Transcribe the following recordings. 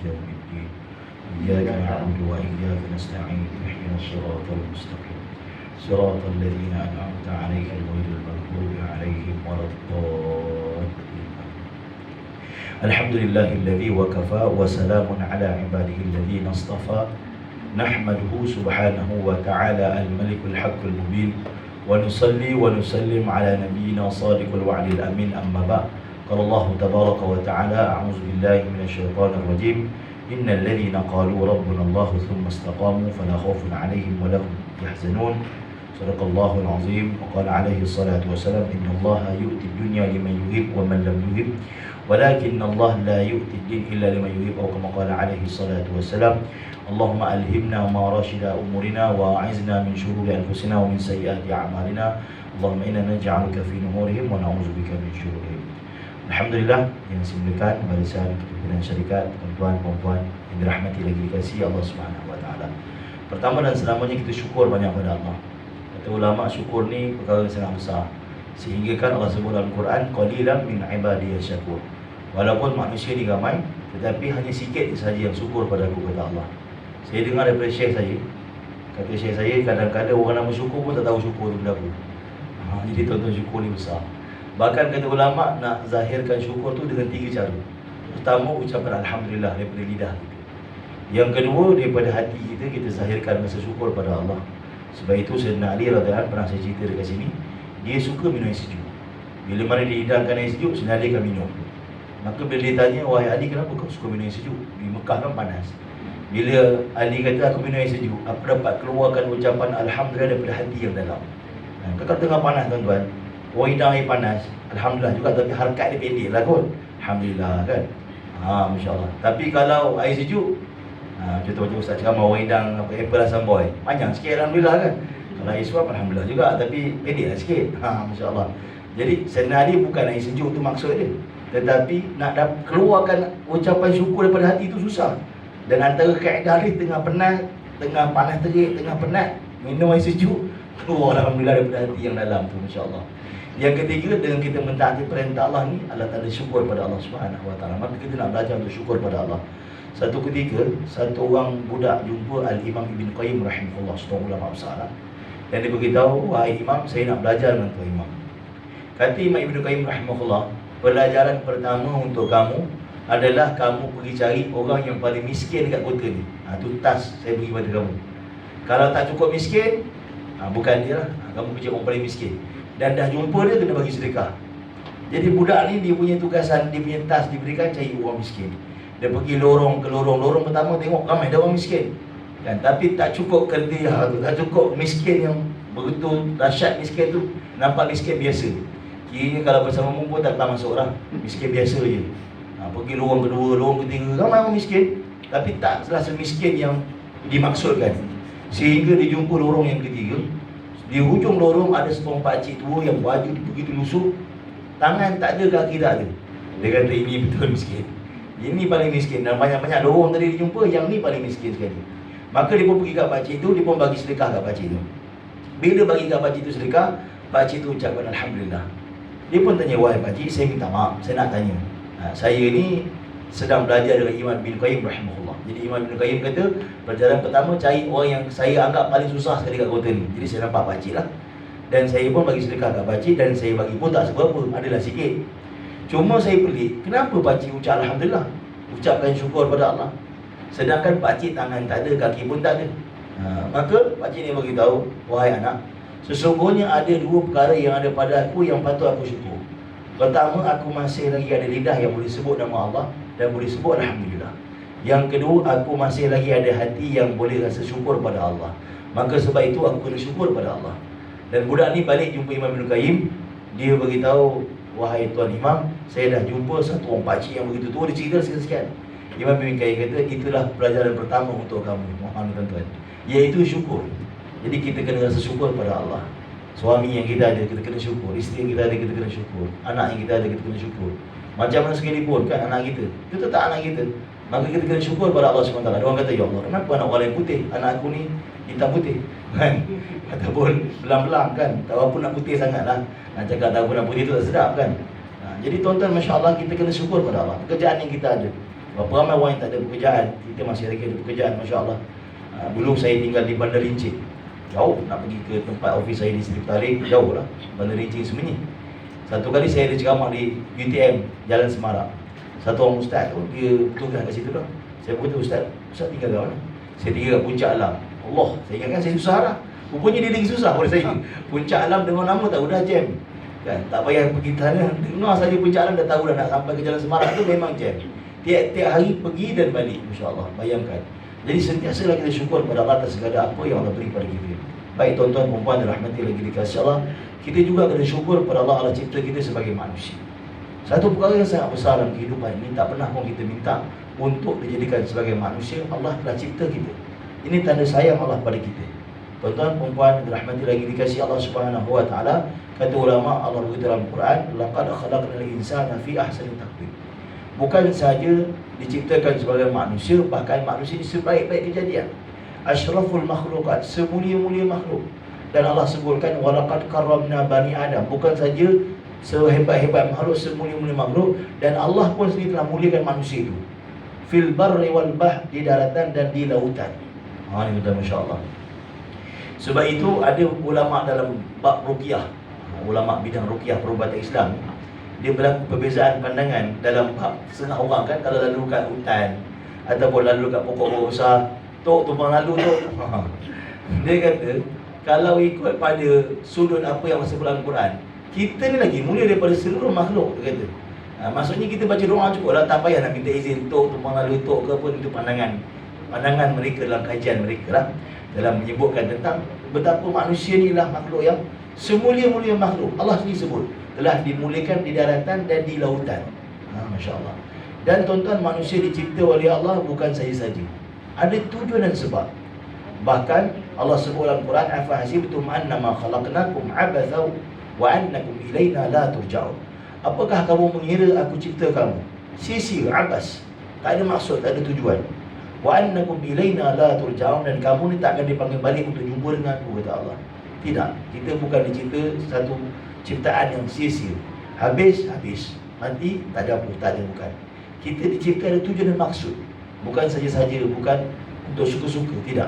يوم الدين إياك نعبد وإياك نستعين اهدنا الصراط المستقيم صراط الذين أنعمت عليهم غير المغضوب عليهم ولا الضالين. الحمد لله الذي وكفى وسلام على عباده الذين اصطفى نحمده سبحانه وتعالى الملك الحق المبين ونصلي ونسلم على نبينا صادق الوعد الأمين. أما بعد قال الله تبارك وتعالى أعوذ بالله من الشيطان الرجيم إن الذين قالوا ربنا الله ثم استقاموا فلا خوف عليهم ولا هم يحزنون. صدق الله العظيم. وقال عليه الصلاة والسلام إن الله يؤتي الدنيا لمن يحب ومن لم يحب ولكن الله لا يؤتي الدين إلا لمن يحب أو كما قال عليه الصلاة والسلام. اللهم ألهمنا ما راشد أمورنا وأعذنا من شرور أنفسنا ومن سيئات أعمالنا. اللهم إنا نجعلك في نحورهم ونعوذ بك من شرورهم. Alhamdulillah yang dimuliakan barisan pimpinan syarikat, tuan-tuan, puan-puan yang dirahmati lagi dikasihi Allah Subhanahu wa taala. Pertama dan selamanya kita syukur banyak pada Allah. Kata ulama syukur ni perkara yang sangat besar. Sehingga kan Allah sebut dalam Quran qalilan min ibadiyas syakur. Walaupun manusia ni ramai tetapi hanya sikit saja yang syukur pada aku, kata Allah. Saya dengar daripada syekh saya. Kata syekh saya kadang-kadang orang nak bersyukur pun tak tahu syukur tu benda apa. Jadi tuan-tuan syukur ni besar. Bahkan kata ulama nak zahirkan syukur tu dengan 3 cara. Pertama ucapan Alhamdulillah daripada lidah kita. Yang kedua daripada hati kita, kita zahirkan rasa syukur pada Allah. Sebab itu Sayyidina Ali radhiyallahu anhu pernah saya cerita dekat sini, dia suka minum air sejuk. Bila mana dihidangkan air sejuk, Sayyidina Ali akan minum. Maka bila dia tanya, wahai Ali, kenapa kau suka minum air sejuk? Di Mekah kan panas. Bila Ali kata aku minum air sejuk, aku dapat keluarkan ucapan Alhamdulillah daripada hati yang dalam. Kalau tengah panas tuan-tuan, orang hidang air panas, Alhamdulillah juga, tapi harakat dia pendek lah kot. Alhamdulillah kan. Masya Allah. Tapi kalau air sejuk, contoh-contoh Ustaz ceramah orang hidang apple asam boy, panjang sikit Alhamdulillah kan. Kalau air suap Alhamdulillah juga, tapi pendek lah sikit. Masya Allah. Jadi Sayyidina Ali bukan air sejuk tu maksud dia, tetapi nak keluarkan ucapan syukur daripada hati tu susah. Dan antara kaedah dia tengah penat, tengah panas terik, tengah penat, minum air sejuk, keluar Alhamdulillah daripada hati yang dalam tu, Masya Allah. Yang ketiga, dengan kita mentaati perintah Allah ni adalah tanda syukur pada Allah Subhanahu wa taala. Maka kita nak belajar untuk syukur pada Allah. Satu ketika, satu orang budak jumpa Al-Imam Ibn Qayyim rahimahullah, seorang ulama besar. Dan dia beritahu, wahai Imam, saya nak belajar dengan Tuan Imam. Kata Imam Ibn Qayyim rahimahullah, pelajaran pertama untuk kamu adalah kamu pergi cari orang yang paling miskin dekat kota ni. Tu task saya bagi pada kamu. Kalau tak cukup miskin, bukan dia lah, kamu pergi orang paling miskin. Dan dah jumpa dia, kena bagi sedekah. Jadi budak ni dia punya tugasan, dia punya task diberikan cari orang miskin. Dia pergi lorong ke lorong. Lorong pertama tengok ramai ada orang miskin kan? Tapi tak cukup kerja tu, tak cukup miskin yang begitu dahsyat. Miskin tu nampak miskin biasa. Kiranya kalau bersama pun tak masuk lah, miskin biasa je. Pergi lorong kedua, lorong ketiga, ramai orang miskin, tapi tak selasa miskin yang dimaksudkan. Sehingga dia jumpa lorong yang ketiga. Di hujung lorong ada seorang pakcik tua yang baju begitu lusuh, tangan tak ada, kaki tak ada. Dia kata ini betul miskin. Ini paling miskin. Dan banyak-banyak lorong tadi dia jumpa, yang ni paling miskin sekali. Maka dia pun pergi kat pakcik tu, dia pun bagi sedekah kat pakcik tu. Bila bagi kat pakcik tu sedekah, pakcik tu ucapkan Alhamdulillah. Dia pun tanya, wahai pakcik, saya minta maaf, saya nak tanya. Saya ni sedang belajar dengan Imam Ibn Qayyim rahimahullah. Jadi Imam Ibn Qayyim kata, pelajaran pertama cari orang yang saya anggap paling susah sekali kat kota ni. Jadi saya nampak pakcik lah, dan saya pun bagi sedekah kat pakcik, dan saya bagi pun tak seberapa, adalah sikit. Cuma saya pelik, kenapa pakcik ucap Alhamdulillah, ucapkan syukur pada Allah, sedangkan pakcik tangan tak ada, kaki pun tak ada. Maka pakcik ni beritahu, wahai anak, sesungguhnya ada 2 perkara yang ada pada aku yang patut aku syukur. Pertama, aku masih lagi ada lidah yang boleh sebut nama Allah dan boleh sebut Alhamdulillah. Yang kedua, aku masih lagi ada hati yang boleh rasa syukur pada Allah. Maka sebab itu aku kena syukur pada Allah. Dan budak ni balik jumpa Imam Ibn Qayyim. Dia beritahu, wahai Tuan Imam, saya dah jumpa satu orang pakcik yang begitu tua. Dia cerita sekian-sekian. Imam Ibn Qayyim kata, itulah pelajaran pertama untuk kamu, tuan-tuan, iaitu syukur. Jadi kita kena rasa syukur pada Allah. Suami yang kita ada, kita kena syukur. Isteri yang kita ada, kita kena syukur. Anak yang kita ada, kita kena syukur. Macam mana sekalipun kan anak kita, kita tak anak kita, maka kita kena syukur pada Allah SWT. Ada orang kata, ya Allah, kenapa anak orang lain putih, anak aku ni hitam putih kan? Ataupun belang-belang kan, tak apa nak putih sangat lah. Nak cakap tak apa nak putih tu tak sedap kan? Jadi tuan-tuan, Masya Allah, kita kena syukur pada Allah. Pekerjaan yang kita ada, Berapa ramai orang yang tak ada pekerjaan. Kita masih lagi ada pekerjaan, Masya Allah. Dulu saya tinggal di Bandar Rincin, jauh, nak pergi ke tempat ofis saya di Seri Petaling, jauh lah. Bandar Rincin sebenarnya. Satu kali saya ada ceramah di UTM Jalan Semarak. Satu orang ustaz tu, dia tugas kat situ dah. Saya berkata, Ustaz tinggal kat mana? Saya tinggal kat Puncak Alam. Allah, saya ingatkan saya susah lah. Rupanya dia lagi susah oleh saya. Puncak Alam dengan nama tak udah jam. Kan, tak payah pergi sana. Dengar saja Puncak Alam dah tahu dah nak sampai ke Jalan Semarak tu memang jam. Tiap-tiap hari pergi dan balik, Masya-Allah. Bayangkan. Jadi sentiasalah kita syukur pada Allah atas segala apa yang Allah beri pada kita. Baik tuan-tuan, perempuan dan rahmati lagi dikasihi Allah, kita juga kena syukur pada Allah cipta kita sebagai manusia. Satu perkara yang sangat besar dalam kehidupan ini, tak pernah pun kita minta untuk dijadikan sebagai manusia. Allah telah cipta kita. Ini tanda sayang Allah pada kita. Tuan-tuan, perempuan dan rahmati lagi dikasihi Allah Subhanahu wa taala, kata ulama, Allah berkata dalam Quran, laqad khalaqnal insana fi ahsani taqwim. Bukan saja diciptakan sebagai manusia, bahkan manusia ini sebaik-baik kejadian. Asyraful makhlukat, semulia-mulia makhluk. Dan Allah sebutkan walaqad karramna bani Adam. Bukan saja sehebat-hebat makhluk, semulia-mulia makhluk, dan Allah pun sendiri telah muliakan manusia itu. Fil barri wal bahr, di daratan dan di lautan. Ini betul, masya-Allah. Sebab itu ada ulama dalam bab ruqyah, ulama bidang ruqyah perubatan Islam, dia berlaku perbezaan pandangan dalam bab. Setengah orang kan kalau lalu kat hutan ataupun lalu kat pokok-pokok besar, tok tumpang lalu tok. Dia kata kalau ikut pada sudut apa yang masuk dalam Quran, kita ni lagi mulia daripada seluruh makhluk, dia kata. Maksudnya kita baca doa cukup lah, tak payah nak minta izin tok tumpang lalu tok ke pun. Itu pandangan mereka dalam kajian mereka lah, dalam menyebutkan tentang betapa manusia ni lah makhluk yang semulia-mulia makhluk. Allah sendiri sebut telah dimuliakan di daratan dan di lautan. Masya Allah. Dan tuan-tuan, manusia dicipta oleh Allah bukan saja-saja, ada tujuan dan sebab. Bahkan Allah sebut dalam Quran, afahasibtum annama khalaqnakum abatha wa annakum ilaina la turja'un. Apakah kamu mengira aku cipta kamu sia-sia, abas, tak ada maksud, tak ada tujuan. Wa annakum ilaina la turja'un, dan kamu ni tak akan dipanggil balik untuk jumpa dengan aku, kata Allah. Tidak, kita bukan dicipta satu ciptaan yang sia-sia, habis, nanti tak ada apa, tak ada, bukan. Kita dicipta ada tujuan dan maksud. Bukan saja-saja, bukan untuk suka-suka, tidak.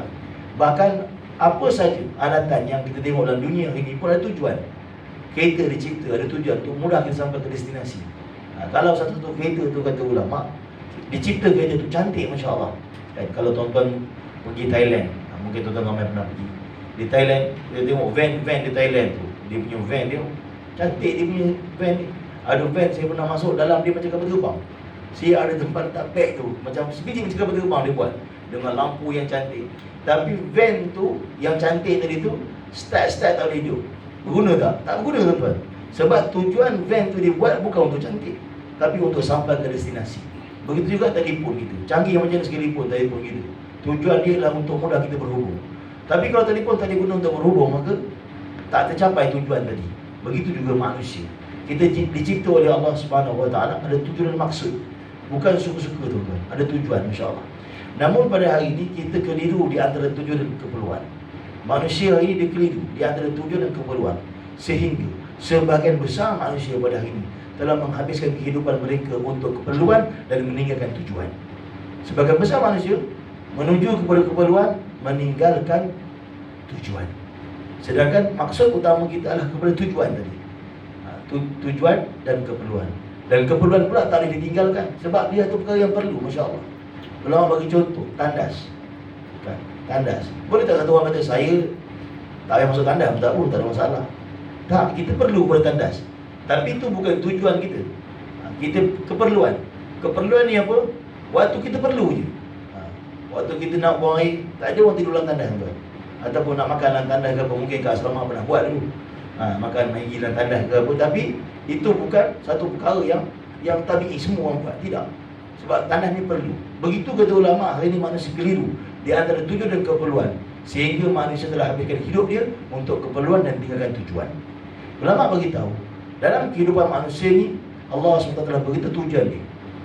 Bahkan apa saja alatan yang kita tengok dalam dunia ini pun ada tujuan. Kereta dicipta ada tujuan untuk mudah kita sampai ke destinasi. Kalau satu kereta tu, kata ulama, dicipta kereta tu cantik, Masya Allah. Kalau tuan-tuan pergi Thailand, mungkin tuan-tuan ramai pernah pergi di Thailand, kita tengok van di Thailand tu, dia punya van dia cantik, dia punya van ni. Ada van saya pernah masuk dalam, dia macam kapal terbang. Saya ada tempat letak beg tu, macam sebiji macam kapal terbang dia buat, dengan lampu yang cantik. Tapi van tu yang cantik tadi tu, start tak boleh hidup. Berguna tak? Tak berguna, tuan-tuan. Sebab tujuan van tu dibuat bukan untuk cantik, tapi untuk sampai ke destinasi. Begitu juga telefon kita, canggih macam mana sekalipun telefon kita, tujuan dia adalah untuk mudah kita berhubung. Tapi kalau telefon tak diguna untuk berhubung, maka tak tercapai tujuan tadi. Begitu juga manusia, kita dicipta oleh Allah Subhanahu wa taala ada tujuan dan maksud. Bukan suka-suka, tuan-tuan, ada tujuan, insya-Allah. Namun pada hari ini kita keliru di antara tujuan dan keperluan. Manusia hari ini dia keliru di antara tujuan dan keperluan, sehingga sebahagian besar manusia pada hari ini telah menghabiskan kehidupan mereka untuk keperluan dan meninggalkan tujuan. Sebahagian besar manusia menuju kepada keperluan, meninggalkan tujuan. Sedangkan maksud utama kita adalah kepada tujuan tadi. Tujuan dan keperluan. Dan keperluan pula tak boleh ditinggalkan, sebab dia tu perkara yang perlu, Masya Allah. Ulama bagi contoh, tandas. Tandas. Boleh tak satu orang kata, saya tak payah masuk tandas, tak pun, tak ada masalah. Tak, kita perlu pada tandas. Tapi itu bukan tujuan kita. Kita keperluan. Keperluan ni apa? Waktu kita perlu je. Waktu kita nak buang air, tak ada orang tidur dalam tandas, tuan. Ataupun nak makan dalam tandas ke apa, mungkin kat asrama pernah buat dulu. Makan Maggi dalam tandas ke apa. Tapi itu bukan satu perkara yang tabi'i semua orang buat. Tidak. Sebab tandas ni perlu. Begitu kata ulama, hari ini manusia keliru di antara tujuan dan keperluan, sehingga manusia telah habiskan hidup dia untuk keperluan dan tinggalkan tujuan. Ulama beritahu, dalam kehidupan manusia ni Allah SWT telah beritahu tujuan dia,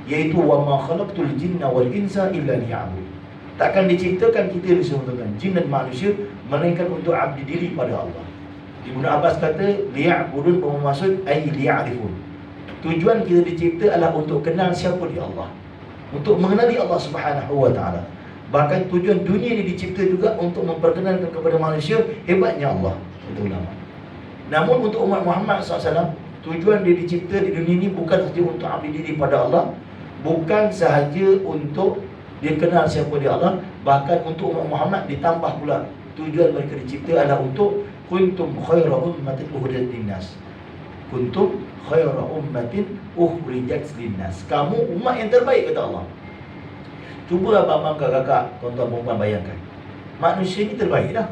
iaitu wa ma khalaqtul jinna wal insa illa liya'bud. Takkan diciptakan kita ni semua, jin dan manusia, melainkan untuk abdi diri pada Allah. Ibnu Abbas kata liya'budun bermaksud ay liya'rifun. Tujuan kita dicipta adalah untuk kenal siapa dia Allah. untuk mengenali Allah Subhanahu wa taala. Bahkan tujuan dunia ini dicipta juga untuk memperkenalkan kepada manusia hebatnya Allah, kata ulama. Namun untuk umat Muhammad SAW, tujuan dia dicipta di dunia ini bukan sahaja untuk abdi diri pada Allah, bukan sahaja untuk dia kenal siapa dia Allah, bahkan untuk umat Muhammad ditambah pula tujuan mereka dicipta adalah untuk kuntum khaira ummatin ukhrijat linnas. Kuntum khaira ummatin ukhrijat linnas. Kamu umat yang terbaik, kata Allah. Cuba abang-abang, kakak, tuan-tuan perempuan bayangkan, manusia ni terbaik dah.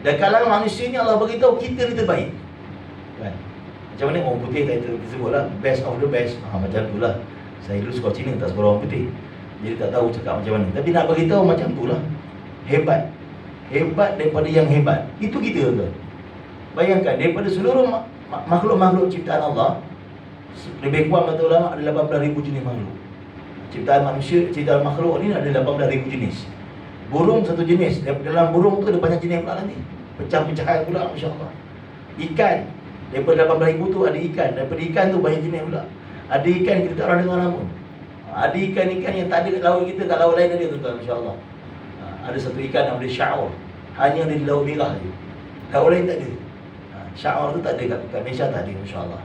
Dan kalau manusia ni Allah beritahu kita ni terbaik, kan? Macam mana orang putih tadi tersebut lah, best of the best. Macam tu lah. Saya dulu sekolah Cina tak sekolah orang putih, jadi tak tahu cakap macam mana. Tapi nak beritahu macam tu lah. Hebat. Hebat daripada yang hebat. Itu kita, tuan. Bayangkan, daripada seluruh makhluk-makhluk ciptaan Allah, lebih kurang kata ulama ada 18,000 jenis makhluk. Ciptaan manusia, ciptaan makhluk ni ada 18,000 jenis. Burung satu jenis. Dalam burung tu ada banyak jenis pula nanti. Pecah-pecahan pula, Masya Allah. Ikan, daripada 18,000 tu ada ikan. Daripada ikan tu banyak jenis pula. Ada ikan kita tak pernah dengar nama. Ada ikan-ikan yang tak ada kat laut kita, kat laut lain ada, tuan-tuan, Masya Allah. Ada satu ikan nama dia Sya'ur. Hanya ada di Laut Merah je. Laut lain tak ada. Sya'ur tu tak ada kat Malaysia, tak ada, Masya Allah.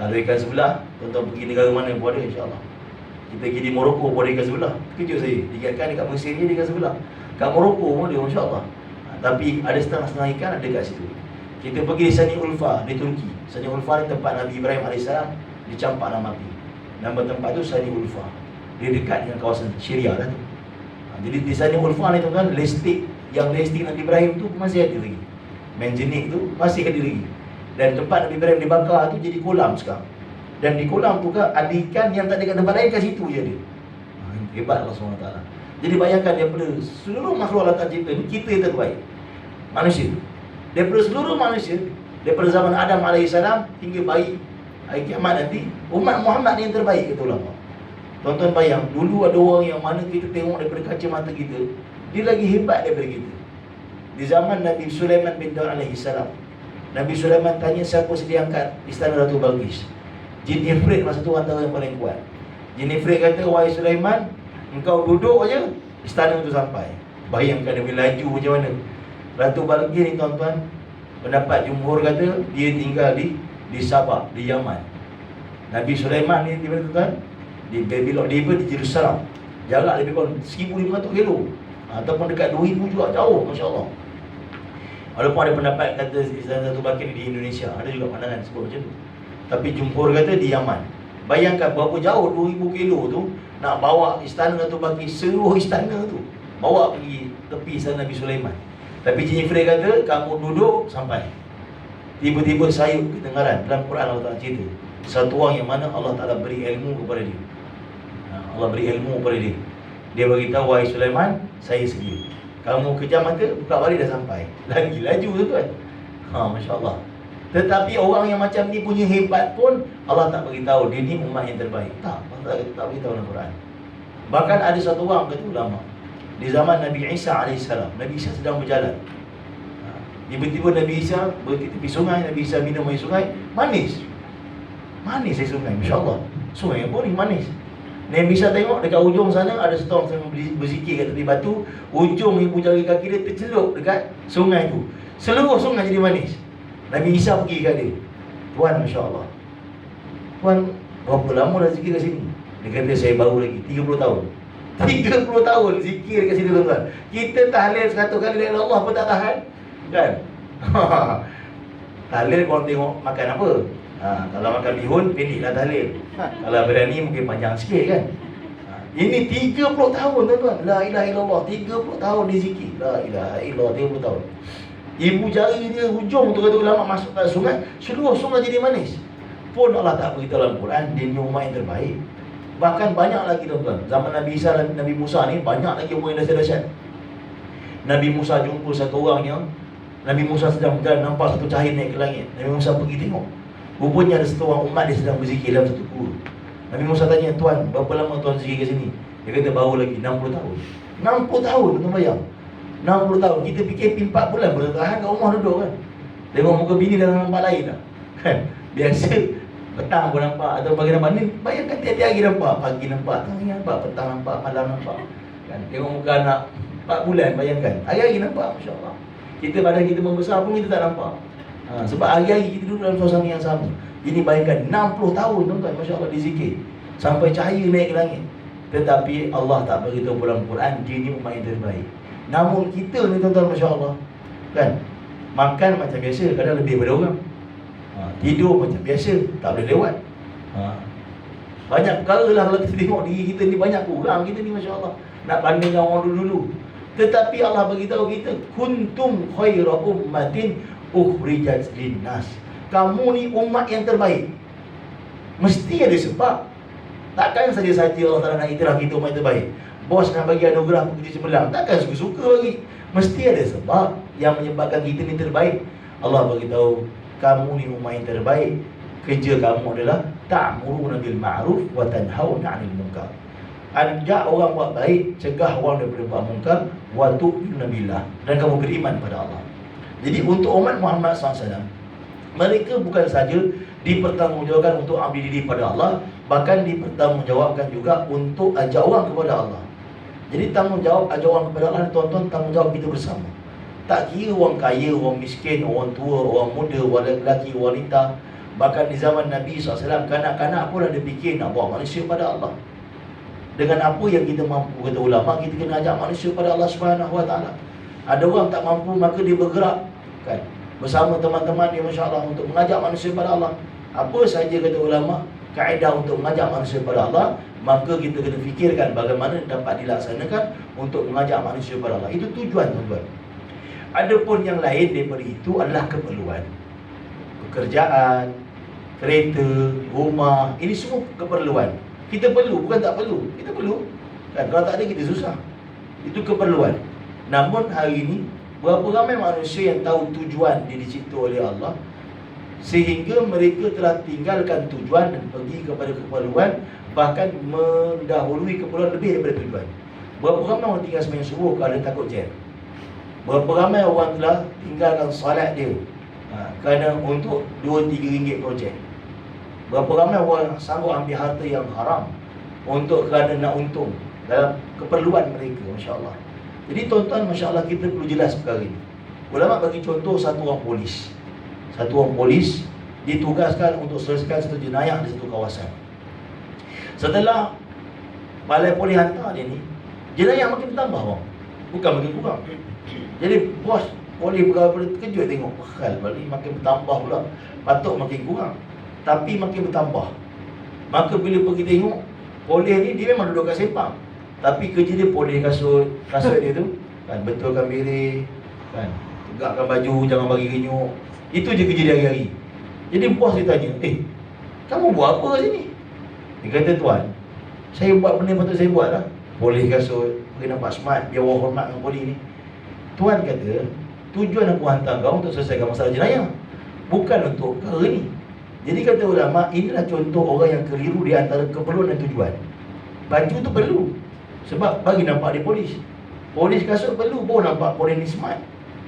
Kalau ikan sebelah, tuan-tuan pergi negara mana pun ada, Insya Allah. Kita pergi di Morocco pun ada ikan sebelah. Kejut saya, ikan dekat Mesir ni ada ikan sebelah. Kat Morocco pun ada, Masya Allah. Tapi ada setengah-setengah ikan ada kat situ. Kita pergi di Sani Ulfa di Turki. Sani Ulfa ni tempat Nabi Ibrahim AS dicampak dalam api. Nama tempat tu Sani Ulfa. Dia dekat dengan kawasan Syria lah tu. Jadi di Sani Ulfa ni, tuan-tuan, listik Nabi Ibrahim tu masih ada lagi. Manjenik tu masih ada lagi. Dan tempat Nabi Ibrahim dibakar tu jadi kolam sekarang. Dan di kolam tu kan ada ikan yang tak ada kat tempat lain, kat situ je ada. Hebat Allah SWT. Jadi bayangkan, daripada seluruh makhluk Allah cipta ni, kita yang terbaik, manusia. Daripada seluruh manusia, daripada zaman Adam AS hingga bayi hari kiamat nanti, umat Muhammad ni yang terbaik, kata ulama. Tuan-tuan bayang, dulu ada orang yang mana kita tengok daripada kaca mata kita, dia lagi hebat daripada kita. Di zaman Nabi Sulaiman bin Daud AS, Nabi Sulaiman tanya siapa sedia angkat istana Ratu Balqis. Jin Ifrit masa tu antara yang paling kuat. Jin Ifrit kata, wahai Sulaiman, engkau duduk aja, istana tu sampai. Bayangkan dia laju macam mana. Ratu Balqis ni, tuan-tuan, pendapat jumhur kata dia tinggal di Sabah, di Yaman. Nabi Sulaiman ni di mana, tuan-tuan? Di Babylon, di Jerusalem. Jarak lebih kurang 1,500 kilo, ataupun dekat 2,000 juga, jauh, Masya Allah. Walaupun ada pendapat kata istana Ratu Balqis di Indonesia, ada juga pandangan sebut macam tu. Tapi jumhur kata di Yaman. Bayangkan berapa jauh 2,000 kilo tu, nak bawa istana Ratu Balqis, seluruh istana tu bawa pergi tepi istana Nabi Sulaiman. Tapi Jin Ifrit kata, kamu duduk sampai. Tiba-tiba sayup kedengaran. Dalam Quran Allah Ta'ala cerita satu orang yang mana Allah Ta'ala beri ilmu kepada dia. Allah beri ilmu kepada dia. Dia beritahu, wahai Sulaiman, saya sedia. Kamu kejam mata, buka balik dah sampai. Lagi laju tu, tuan. Masya Allah. Tetapi orang yang macam ni punya hebat pun Allah tak beritahu dia ni umat yang terbaik. Tak, Allah tak beritahu dalam Quran. Bahkan ada satu orang, kata ulama, di zaman Nabi Isa AS, Nabi Isa sedang berjalan. Tiba-tiba Nabi Isa berhenti tepi sungai. Nabi Isa minum air sungai, manis. Manis air sungai, Masya Allah. Sungai pun ni manis. Nabi Isa tengok dekat ujung sana ada seorang sedang berzikir kat tepi batu. Ujung ibu jari kaki dia tercelup dekat sungai tu. Seluruh sungai jadi manis. Nabi Isa pergi kat dia, Tuan, Masya Allah, Tuan, berapa lama dah zikir kat sini? Dia kata, saya baru lagi 30 tahun. 30 tahun zikir kat sini, tuan-tuan. Kita tahlil 100 kali la ilaha illallah pun tak tahan, kan? Tahlil korang tengok makan apa. Kalau makan bihun, pendeklah tahlil. Kalau berani mungkin panjang sikit, kan? Ini 30 tahun, tuan-tuan. La ilaha illallah, 30 tahun dia zikir. La ilaha illallah, 30 tahun. Ibu jari dia hujung tu, kata ulama, masuk ke sungai, seluruh sungai jadi manis. Pun Allah tak beritahu dalam Quran dia ni umat yang terbaik. Bahkan banyak lagi, tuan-tuan. Zaman Nabi Isa dan Nabi Musa ni banyak lagi orang yang dahsyat-dahsyat. Nabi Musa jumpa satu orang yang Nabi Musa sedang berjalan, nampak satu cahaya naik ke langit. Nabi Musa pergi tengok. Rupanya ada satu orang umat dia sedang berzikir dalam satu guru. Nabi Musa tanya, Tuan, berapa lama Tuan zikir ke sini? Dia kata, baru lagi 60 tahun. 60 tahun, tuan bayang. 60 tahun. Kita fikir 4 bulan boleh tahan kat rumah duduk, kan? Tengok muka bini dalam tempat lain lah, kan? Biasa Petang pun nampak, atau pagi nampak. Ni bayangkan tiap-tiap hari nampak. Pagi nampak, tengah nampak, petang nampak, malam nampak. Kan? Tengok muka anak 4 bulan, bayangkan. Hari-hari nampak, Masya Allah. Kita badan kita membesar pun kita tak nampak. Sebab hari-hari kita duduk dalam suasana yang sama. Jadi bayangkan 60 tahun tuan-tuan, Masya Allah, dizikir sampai cahaya naik ke langit. Tetapi Allah tak beritahu dalam Quran dia ni umat yang terbaik. Namun kita ni tuan-tuan, Masya Allah, kan, makan macam biasa, kadang lebih daripada orang. Tidur macam biasa, tak boleh lewat. Banyak perkara lah kalau kita tengok diri kita ni, banyak kurang kita ni, Masya Allah, nak bandingkan orang dulu-dulu. Tetapi Allah beritahu kita, kuntum khaira ummatin ukhrijat linnas. Kamu ni umat yang terbaik. Mesti ada sebab. Takkan saja-saja Allah Ta'ala nak iktiraf kita umat yang terbaik. Bos nak bagi anugerah pekerja cemerlang, takkan suka-suka bagi. Mesti ada sebab yang menyebabkan kita ni terbaik. Allah beritahu, kamu ni umat yang terbaik. Kerja kamu adalah ta'muruna bil ma'ruf wa tanhauna 'anil munkar. Ajak orang buat baik, cegah orang daripada buat munkar, wa tu'minuna billah, dan kamu beriman pada Allah. Jadi untuk umat Muhammad SAW, mereka bukan saja dipertanggungjawabkan untuk abdi diri pada Allah, bahkan dipertanggungjawabkan juga untuk ajak orang kepada Allah. Jadi tanggungjawab ajak orang kepada Allah, tuan-tuan, tanggungjawab kita bersama. Tak kira orang kaya, orang miskin, orang tua, orang muda, orang lelaki, wanita. Bahkan di zaman Nabi SAW, kanak-kanak pun ada fikir nak bawa manusia pada Allah. Dengan apa yang kita mampu, kata ulama, kita kena ajak manusia pada Allah Subhanahu Wa Taala. Ada orang tak mampu, maka dia bergerak, kan, bersama teman-teman dia, Masya Allah, untuk mengajak manusia pada Allah. Apa saja, kata ulama, kaedah untuk mengajak manusia pada Allah, maka kita kena fikirkan bagaimana dapat dilaksanakan untuk mengajak manusia pada Allah. Itu tujuan, tuan-tuan. Adapun yang lain daripada itu adalah keperluan. Pekerjaan, kereta, rumah, ini semua keperluan. Kita perlu, bukan tak perlu. Kita perlu, kan? Kalau tak ada, kita susah. Itu keperluan. Namun hari ini, berapa ramai manusia yang tahu tujuan dia dicipta oleh Allah, sehingga mereka telah tinggalkan tujuan dan pergi kepada keperluan, bahkan mendahului keperluan lebih daripada tujuan. Berapa ramai orang tinggal sembahyang subuh kerana takut jam. Berapa ramai orang telah tinggalkan salat dia kerana untuk 2-3 ringgit projek. Berapa ramai orang sanggup ambil harta yang haram untuk kerana nak untung dalam keperluan mereka, Masya Allah. Jadi tuan-tuan, Masya Allah, kita perlu jelas perkara ini. Ulama bagi contoh satu orang polis. Satu orang polis ditugaskan untuk selesaikan satu jenayah di satu kawasan. Setelah balai polis hantar dia ni, jenayah makin bertambah, bang, bukan makin kurang. Jadi bos polis pegawai terkejut tengok, hal balik makin bertambah pula. Patut makin kurang, tapi makin bertambah. Maka bila pergi tengok, polis ni dia memang duduk kat sempang, tapi kerja dia polis kasut dia tu, kan, betulkan bilik, kan, tegakkan baju, jangan bagi renyuk. Itu je kerja dia hari-hari. Jadi bos dia tanya, kamu buat apa kat sini? Dia kata, tuan, saya buat benda patut saya buat lah. Polis kasut, pergi nampak smart, biar orang hormat dengan polis ni. Tuan kata, tujuan aku hantar kau untuk selesaikan masalah jenayah, bukan untuk perkara ni. Jadi kata ulama, inilah contoh orang yang keliru di antara keperluan dan tujuan. Baju tu perlu, sebab bagi nampak dia polis. Polis kasut perlu, baru nampak polis ni smart.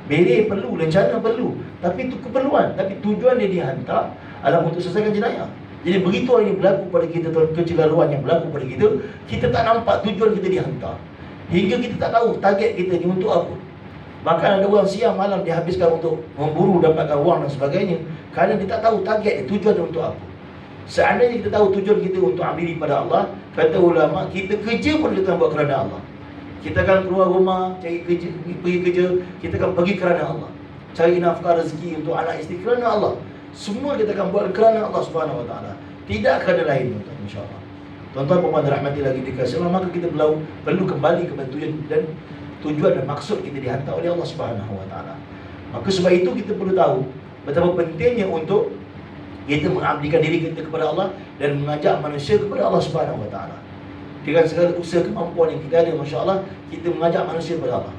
Beret perlu, rencana perlu, tapi itu keperluan. Tapi tujuan dia dihantar adalah untuk selesaikan jenayah. Jadi begitu hari ini berlaku pada kita, kecelaruan yang berlaku pada kita, kita tak nampak tujuan kita dihantar, hingga kita tak tahu target kita ni untuk apa. Bahkan ada orang siang malam dia habiskan untuk memburu dapatkan wang dan sebagainya, kerana dia tak tahu target dia, tujuan dia untuk apa. Seandainya kita tahu tujuan kita untuk ambil pada Allah, kata ulama, kita kerja pun kita buat kerana Allah. Kita akan keluar rumah, cari kerja, pergi kerja, kita akan pergi kerana Allah. Cari nafkah rezeki untuk anak isteri kerana Allah. Semua kita akan buat kerana Allah Subhanahu Wa Taala, tidak kerana lain, tuan-tuan, insya-Allah. Tuan-tuan puan dirahmati lagi dikasih Allah, maka kita perlu kembali kepada tujuan dan maksud kita dihantar oleh Allah Subhanahu Wa Taala. Maka sebab itu kita perlu tahu betapa pentingnya untuk kita mengabdikan diri kita kepada Allah dan mengajak manusia kepada Allah Subhanahu Wa Taala. Dengan segala usaha kemampuan yang kita ada, Masya Allah, kita mengajak manusia kepada Allah.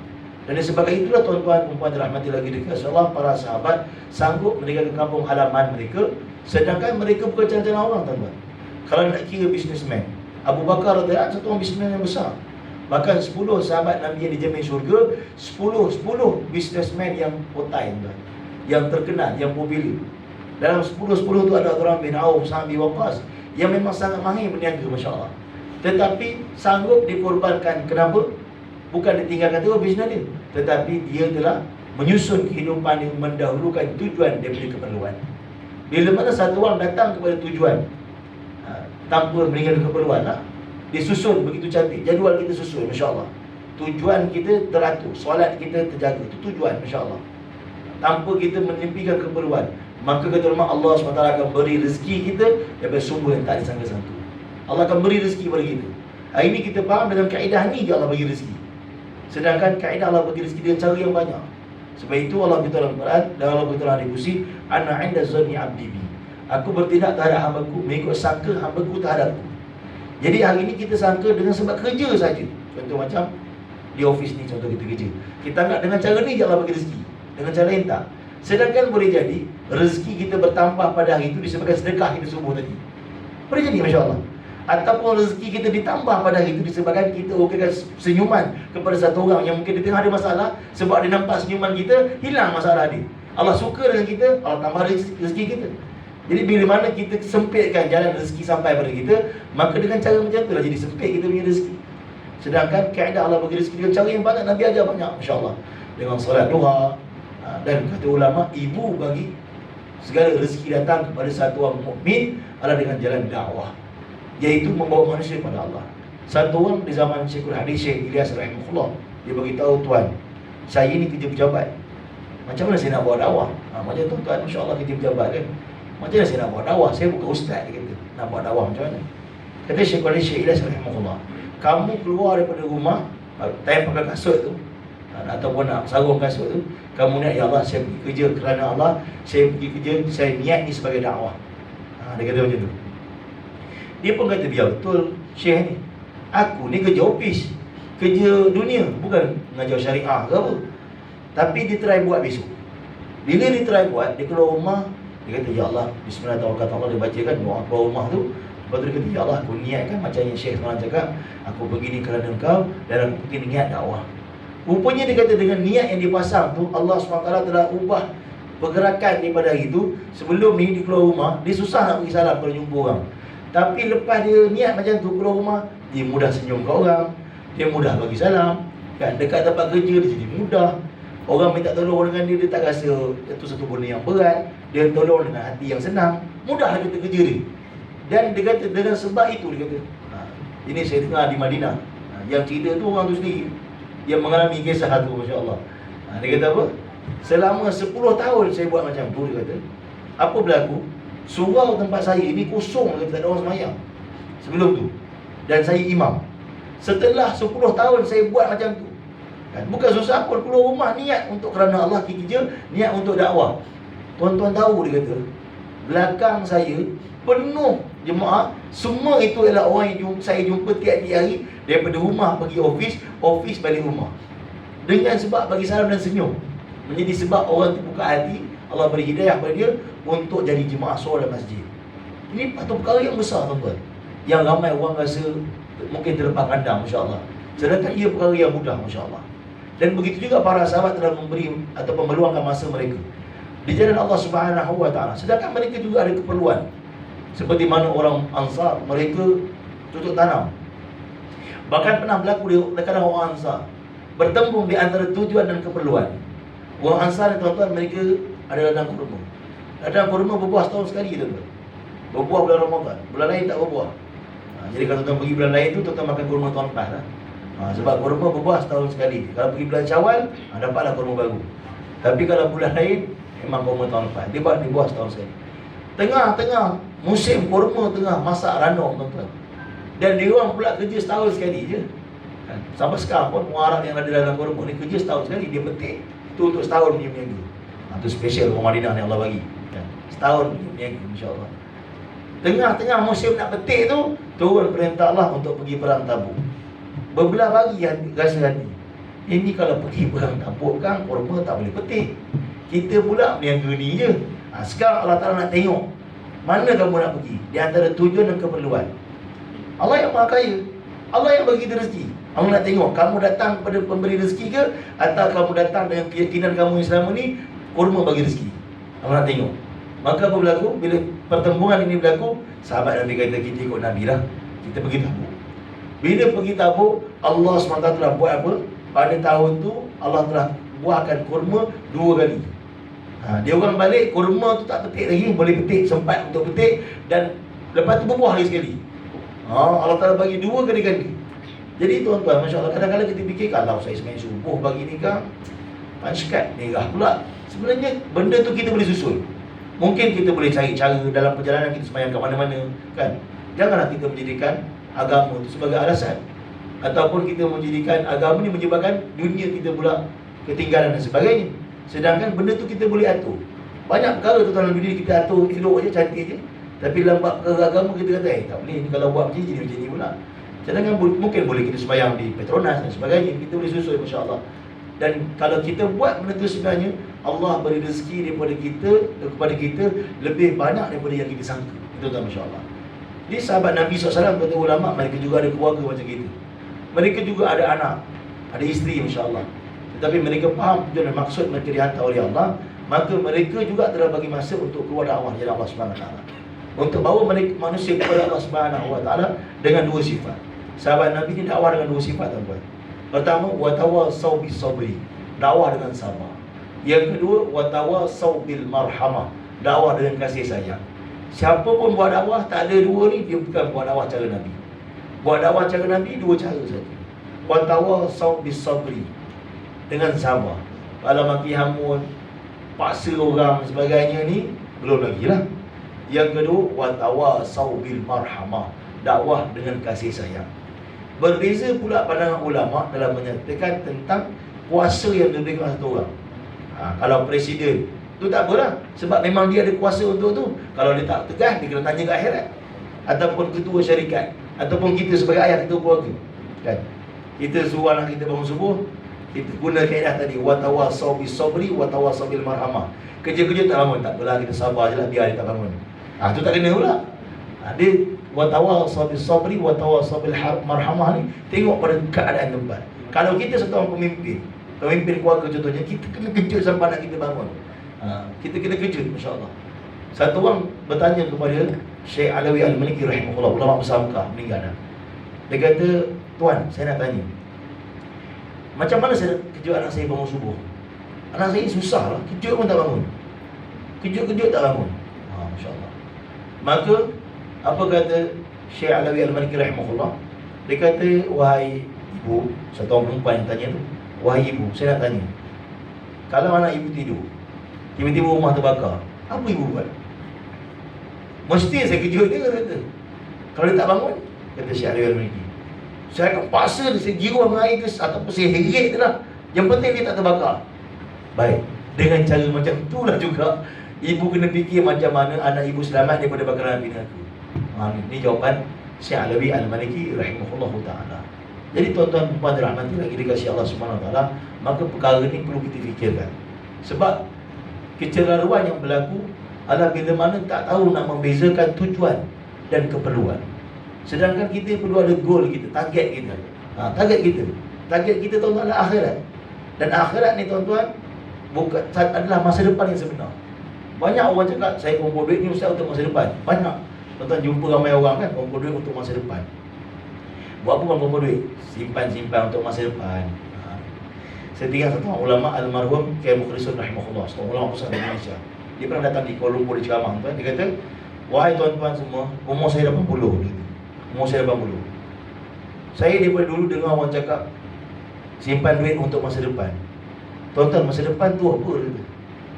Dan disebabkan itulah tuan-tuan perempuan dirahmati lagi dikasih Allah, para sahabat sanggup meninggalkan kampung halaman mereka, sedangkan mereka bukan jalan-jalan orang, tuan-tuan. Kalau nak kira businessman, Abu Bakar radhiyallahu anhu satu orang businessman yang besar. Bahkan 10 sahabat Nabi yang dijamin syurga, 10 businessman yang potai, tuan, yang terkenal, yang popular. Dalam 10 tu ada Abdurrahman bin Auf, Sa'ad bin Waqqas yang memang sangat mahir berniaga, Masya Allah. Tetapi sanggup dikorbankan. Kenapa? Bukan ditinggalkan tu bisnes dia, tetapi dia telah menyusun kehidupan yang mendahulukan tujuan daripada keperluan. Bila mana satu orang datang kepada tujuan tanpa meninggalkan keperluan, disusun begitu cantik. Jadual kita susun, Masya Allah. Tujuan kita teratur, solat kita terjaga. Itu tujuan, Masya Allah. Tanpa kita menimpikan keperluan, maka kata ulama, Allah SWT akan beri rezeki kita daripada sumber yang tak disangka-sangka. Allah akan beri rezeki kepada kita. Hari ini kita faham dengan kaedah ni je Allah bagi rezeki. Sedangkan kaedah Allah bagi rezeki dengan cara yang banyak. Sebab itu Allah beritahu dalam Quran, dan Allah beritahu dalam hadis, ana 'inda zanni 'abdi bi. Aku bertindak terhadap hamba-Ku mengikut sangka hamba-Ku terhadapku. Jadi hari ini kita sangka dengan sebab kerja saja. Contoh macam di office ni, contoh kita kerja. Kita anggap dengan cara ni je Allah bagi rezeki, dengan cara yang tak. Sedangkan boleh jadi rezeki kita bertambah pada hari itu disebabkan sedekah kita subuh tadi. Boleh jadi, Masya Allah. Ataupun rezeki kita ditambah pada hari itu disebabkan kita ukirkan senyuman kepada satu orang yang mungkin di tengah ada masalah. Sebab dia nampak senyuman kita, hilang masalah dia. Allah suka dengan kita, Allah tambah rezeki kita. Jadi bila mana kita sempitkan jalan rezeki sampai pada kita, maka dengan cara macam itulah jadi sempit kita punya rezeki. Sedangkan kaedah Allah bagi rezeki dengan cara yang banyak, Nabi ajar banyak, Masya Allah. Dengan solat duha. Dan kata ulama, ibu bagi segala rezeki datang kepada satu orang mukmin adalah dengan jalan dakwah, iaitu membawa manusia kepada Allah. Satu orang di zaman Syekhul Hadis Syekh Ilyas rahimahullah, dia beritahu, tuan, saya ni kerja pejabat, macam mana saya nak bawa dakwah? Macam tuan-tuan, Masya Allah kerja pejabat kan, macam mana saya nak bawa dakwah? Saya bukan ustaz, dia kata, nak bawa dakwah macam mana? Kata Syekhul Hadis Syekh Ilyas rahimahullah, kamu keluar daripada rumah, time pakai kasut tu, ataupun nak sarung kasut tu, kamu niat, ya Allah, saya pergi kerja kerana Allah, saya pergi kerja, saya niat ni sebagai dakwah. Dia kata macam tu. Dia pun kata, biar betul Syekh ni, aku ni kerja office, kerja dunia, bukan mengajar syariah ke apa. Tapi dia try buat besok. Bila dia try buat, dia keluar rumah, dia kata, ya Allah, bismillah, tawakal Allah, dia bacakan doa keluar rumah tu. Lepas tu dia kata, ya Allah, aku niatkan macam yang Syekh semalam cakap, aku pergi ni kerana engkau, dan aku pergi niat dakwah. Rupanya dia kata dengan niat yang dipasang tu, Allah SWT telah ubah pergerakan daripada hari tu. Sebelum ni dia keluar rumah, dia susah nak pergi salam kalau jumpa orang. Tapi lepas dia niat macam tu, keluar rumah, dia mudah senyum ke orang, dia mudah bagi salam kan. Dekat tempat kerja dia jadi mudah. Orang minta tolong dengan dia, dia tak rasa itu satu benda yang berat. Dia tolong dengan hati yang senang. Mudah kita kerja dia. Dan dia kata dengan sebab itu, dia kata, ini saya dengar di Madinah, yang cerita tu orang tu sendiri yang mengalami kisah tu, Masya Allah. Dia kata apa? Selama 10 tahun saya buat macam tu, dia kata. Apa berlaku? Surau tempat saya ini kosong, tak ada orang semayang sebelum tu, dan saya imam. Setelah 10 tahun saya buat macam tu kan? Bukan susah pun, keluar rumah niat untuk kerana Allah, pergi kerja niat untuk dakwah. Tuan-tuan tahu, dia kata, belakang saya penuh jemaah. Semua itu adalah orang yang saya jumpa tiap-tiap hari, daripada rumah pergi office, office balik rumah, dengan sebab bagi salam dan senyum. Menjadi sebab orang terbuka hati, Allah beri hidayah kepada dia untuk jadi jemaah solat masjid. Ini satu perkara yang besar, tuan-tuan, yang ramai orang rasa mungkin terlepas pandang, Masya Allah. Sedangkan ia perkara yang mudah, Masya Allah. Dan begitu juga para sahabat telah memberi ataupun meluangkan masa mereka di jalan Allah Subhanahu Wa Taala. Sedangkan mereka juga ada keperluan. Seperti mana orang Ansar, mereka tutup tanam. Bahkan pernah berlaku dekat orang Ansar bertembung di antara tujuan dan keperluan. Orang Ansar, tuan-tuan, mereka ada ladang kurma. Ladang kurma berbuah setahun sekali, tuan-tuan. Berbuah bulan Ramadan, bulan lain tak berbuah. Jadi kalau tuan-tuan pergi bulan lain tu, tuan-tuan makan kurma tahun lepas lah. Sebab kurma berbuah setahun sekali. Kalau pergi bulan Syawal, dapatlah kurma baru. Tapi kalau bulan lain, memang kurma tahun lepas. Dia buah setahun sekali. Tengah-tengah musim kurma, tengah masak ranong, tuan-tuan, dan dia orang pula kerja setahun sekali je kan? Sampai sekarang pun orang Arab yang ada dalam kurma ni kerja setahun sekali. Dia petik tu untuk setahun punya meniaga. Itu special orang Madinah ni Allah bagi kan? Setahun punya meniaga, insyaAllah. Tengah-tengah musim nak petik tu, turun perintah Allah untuk pergi perang Tabuk. Berbelah bagi rasa hati. Ini kalau pergi perang Tabuk kan, kurma tak boleh petik. Kita pula meniaga ni je. Sekarang Allah Ta'ala nak tengok mana kamu nak pergi di antara tujuan dan keperluan. Allah yang maha kaya, Allah yang bagi kita rezeki. Allah nak tengok kamu datang kepada pemberi rezeki ke, atau kamu datang dengan keyakinan kamu yang selama ni kurma bagi rezeki. Allah nak tengok. Maka apa berlaku? Bila pertempuran ini berlaku, sahabat Nabi kata, kita ikut Nabi lah, kita pergi Tabuk. Bila pergi Tabuk, Allah SWT telah buat apa? Pada tahun tu Allah telah buahkan kurma 2 kali. Dia orang balik, kurma tu tak petik lagi, boleh petik, sempat untuk petik, dan lepas tu berbuah lagi sekali. Allah Ta'ala bagi 2 kali ganda. Jadi tuan-tuan, Masya Allah, kadang-kadang kita fikir, kalau saya semain subuh pagi ni kan, panskat, merah pula. Sebenarnya benda tu kita boleh susun. Mungkin kita boleh cari cara dalam perjalanan kita sembahyang ke mana-mana, kan? Janganlah kita menjadikan agama itu sebagai alasan, ataupun kita menjadikan agama ni menyebabkan dunia kita pula ketinggalan dan sebagainya. Sedangkan benda tu kita boleh atur. Banyak perkara tu dalam dunia kita atur elok je, cantik je. Tapi dalam bab agama kita kata, tak boleh ni, kalau buat macam ni jadi macam ni pula. Sedangkan mungkin boleh kita sembahyang di Petronas dan sebagainya. Kita boleh susun, Masya Allah. Dan kalau kita buat benda tu, sebenarnya Allah beri rezeki kepada kita lebih banyak daripada yang kita sangka. Itu tak, Masya Allah. Jadi sahabat Nabi SAW, kata ulama, mereka juga ada keluarga macam kita. Mereka juga ada anak, ada isteri, Masya Allah. Tetapi mereka faham tujuan dan maksud mereka dihantar oleh Allah. Maka mereka juga telah bagi masa untuk keluar dakwah jalan Allah SWT, untuk bawa mereka manusia kepada Allah SWT dengan 2 sifat. Sahabat Nabi ni dakwah dengan 2 sifat, tuan-tuan. Pertama, watawasau bis sabri, dakwah dengan sabar. Yang kedua, watawasau bil marhamah, dakwah dengan kasih sayang. Siapa pun buat dakwah, tak ada 2 ni, dia bukan buat dakwah cara Nabi. Buat dakwah cara Nabi 2 cara saja. Watawasau bis sabri, dengan sabar. Kalau maki hamun, paksa orang sebagainya ni, belum lagi lah. Yang kedua, watawasau bil marhamah, dakwah dengan kasih sayang. Berbeza pula pandangan ulama dalam menyatakan tentang kuasa yang diberikan satu orang. Kalau presiden tu tak apalah, sebab memang dia ada kuasa untuk tu. Kalau dia tak tegas, dia kena tanya ke akhirat. Ataupun ketua syarikat, ataupun kita sebagai ayah, ketua keluarga, kan? Kita suruh anak kita bangun subuh, kita guna kaedah tadi, watawasau bis sabri watawasau bil marhamah. Kerja-kerja tak bangun, tak apalah, kita sabar je lah, biar dia tak bangun. Tu tak kena pula. Dia watawasau bis sabri watawasau bil marhamah ni, tengok pada keadaan tempat. Kalau kita satu orang pemimpin keluarga contohnya, kita kena kejut sampai anak kita bangun. Kita kena kejut, Masya Allah. Satu orang bertanya kepada Syekh Alawi Al-Maliki rahimahullah, ulama besar Mekah, meninggal dah. Dia kata, tuan, saya nak tanya, macam mana saya kejut anak saya bangun subuh? Anak saya susah lah, kejut pun tak bangun, kejut-kejut tak bangun. Masya Allah. Maka apa kata Syekh Alawi Al-Maliki rahimahullah? Dia kata, wahai ibu, satu orang perempuan yang tanya tu, wahai ibu, saya nak tanya, kalau anak ibu tidur, tiba-tiba rumah terbakar, apa ibu buat? Mesti saya kejut dia, kata. Kalau dia tak bangun, kata Syekh Alawi Al-Maliki, saya akan paksa dia, saya giruh dengan air ke, ataupun saya heret dia lah. Yang penting dia tak terbakar. Baik, dengan cara macam itulah juga ibu kena fikir macam mana anak ibu selamat daripada bakaran api neraka. Ini jawapan Syekh Alawi Al-Maliki rahimahullahu ta'ala. Jadi tuan-tuan puan dirahmati lagi dikasihi Allah Subhanahu Wa Taala, maka perkara ni perlu kita fikirkan. Sebab kecelaruan yang berlaku adalah bila mana tak tahu nak membezakan tujuan dan keperluan. Sedangkan kita perlu ada goal kita, target kita. Target kita tuan-tuan adalah akhirat. Dan akhirat ni tuan-tuan bukan adalah masa depan yang sebenar. Banyak orang cakap, saya kumpul duit ni ustaz untuk masa depan. Banyak tuan-tuan jumpa ramai orang kan, kumpul duit untuk masa depan. Buat apa orang kumpul duit? Simpan-simpan untuk masa depan. Saya tinggal satu orang ulama almarhum Kiai Mukhlisun rahimahullah, seorang ulama besar di Malaysia. Dia pernah datang di Kuala Lumpur di ceramah, tuan. Dia kata, wahai tuan-tuan semua, umur saya 80. Umur saya 80. Saya daripada dulu dengar orang cakap simpan duit untuk masa depan. Tuan-tuan, masa depan tu apa?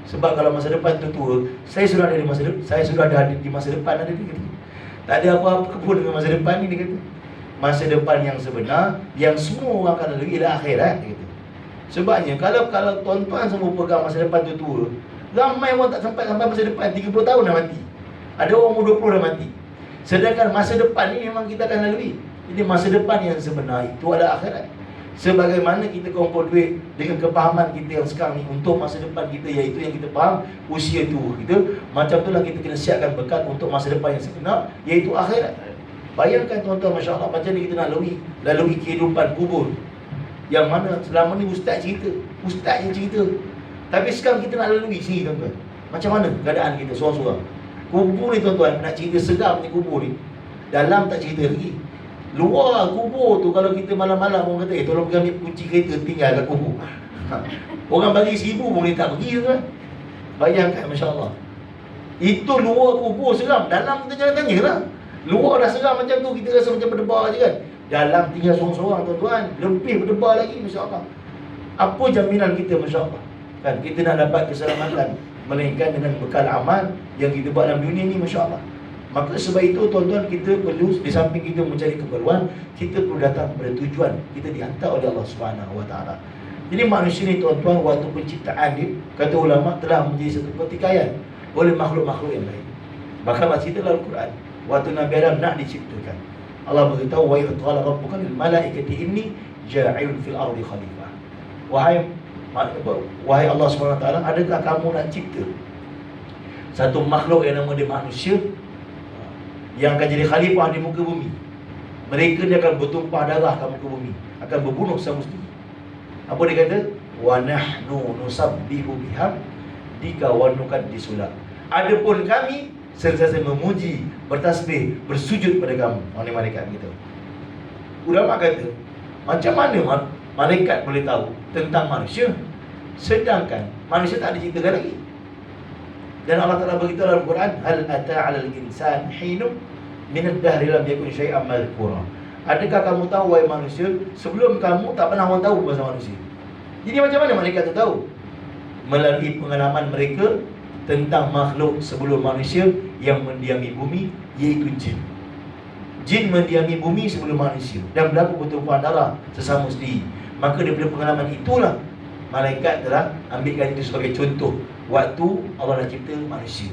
Sebab kalau masa depan tu tua, saya sudah ada di masa depan. Saya sudah ada di masa depan, ada dia kata. Tak ada apa-apa pun dengan masa depan ni, dia kata. Masa depan yang sebenar, yang semua orang akan lalui ialah akhirat, dia kata. Sebabnya kalau tuan-tuan semua pegang masa depan tu tua, ramai orang tak sampai masa depan, 30 tahun dah mati. Ada orang umur 20 dah mati. Sedangkan masa depan ni memang kita akan lalui. Jadi masa depan yang sebenar itu adalah akhirat. Sebagaimana kita kumpul duit dengan kepahaman kita yang sekarang ni untuk masa depan kita, iaitu yang kita faham usia tua kita, macam itulah kita kena siapkan bekal untuk masa depan yang sebenar, iaitu akhirat. Bayangkan tuan-tuan, Masya Allah, macam ni kita nak lalui kehidupan kubur, yang mana selama ni ustaz cerita, ustaz yang cerita. Tapi sekarang kita nak lalui sini, tuan-tuan. Macam mana keadaan kita seorang-seorang? Kubur ni tuan-tuan, nak cerita seram ni kubur ni, dalam tak cerita lagi. Luar kubur tu, kalau kita malam-malam orang kata, tolong pergi ambil kunci kereta, tinggal kat kubur. Orang bagi 1,000 boleh tak pergi tuan. Bayangkan, Masya Allah. Itu luar kubur seram, dalam kita jangan tanya lah. Luar dah seram macam tu, kita rasa macam berdebar je kan. Dalam tinggal seorang-seorang tuan-tuan, lebih berdebar lagi, Masya Allah. Apa jaminan kita, Masya Allah? Kan, kita nak dapat keselamatan melainkan dengan bekal amal yang kita buat dalam dunia ni, Masya Allah. Maka sebab itu tuan-tuan, kita perlu, di samping kita mencari keperluan, kita perlu datang kepada tujuan. Kita dihantar oleh Allah SWT. Jadi manusia ni tuan-tuan, waktu penciptaan dia, kata ulama, telah menjadi satu pertikaian oleh makhluk-makhluk yang lain. Bahkan Allah cerita dalam Al-Quran, waktu Nabi Adam nak diciptakan, Allah beritahu, wa idh qala rabbuka lil malaikati inni ja'ilun fil ardi khalifah. Wahai Allah SWT, adakah kamu nak cipta satu makhluk yang nama dia manusia, yang akan jadi khalifah di muka bumi? Mereka ni akan bertumpah darah kat muka bumi, akan berbunuh semestinya. Apa dia kata? Wa nahnu nusabbihu bihamdika wa nuqaddisu lak. Adapun kami sentiasa memuji, bertasbih, bersujud pada kamu. Mana malaikat kita. Ulama kata, macam mana malaikat boleh tahu tentang manusia, sedangkan manusia tak diciptakan lagi? Dan Allah Ta'ala beritahu dalam Quran, hal ata 'alal insan hinum min ad-dahri lam yakun syai'an madhkura. Adakah kamu tahu, wahai manusia, sebelum kamu tak pernah orang tahu pasal manusia? Jadi macam mana malaikat tu tahu? Melalui pengalaman mereka tentang makhluk sebelum manusia yang mendiami bumi, iaitu jin. Jin mendiami bumi sebelum manusia dan berlaku pertumpahan darah sesama sendiri. Maka daripada pengalaman itulah malaikat telah ambilkan itu sebagai contoh waktu Allah nak cipta manusia.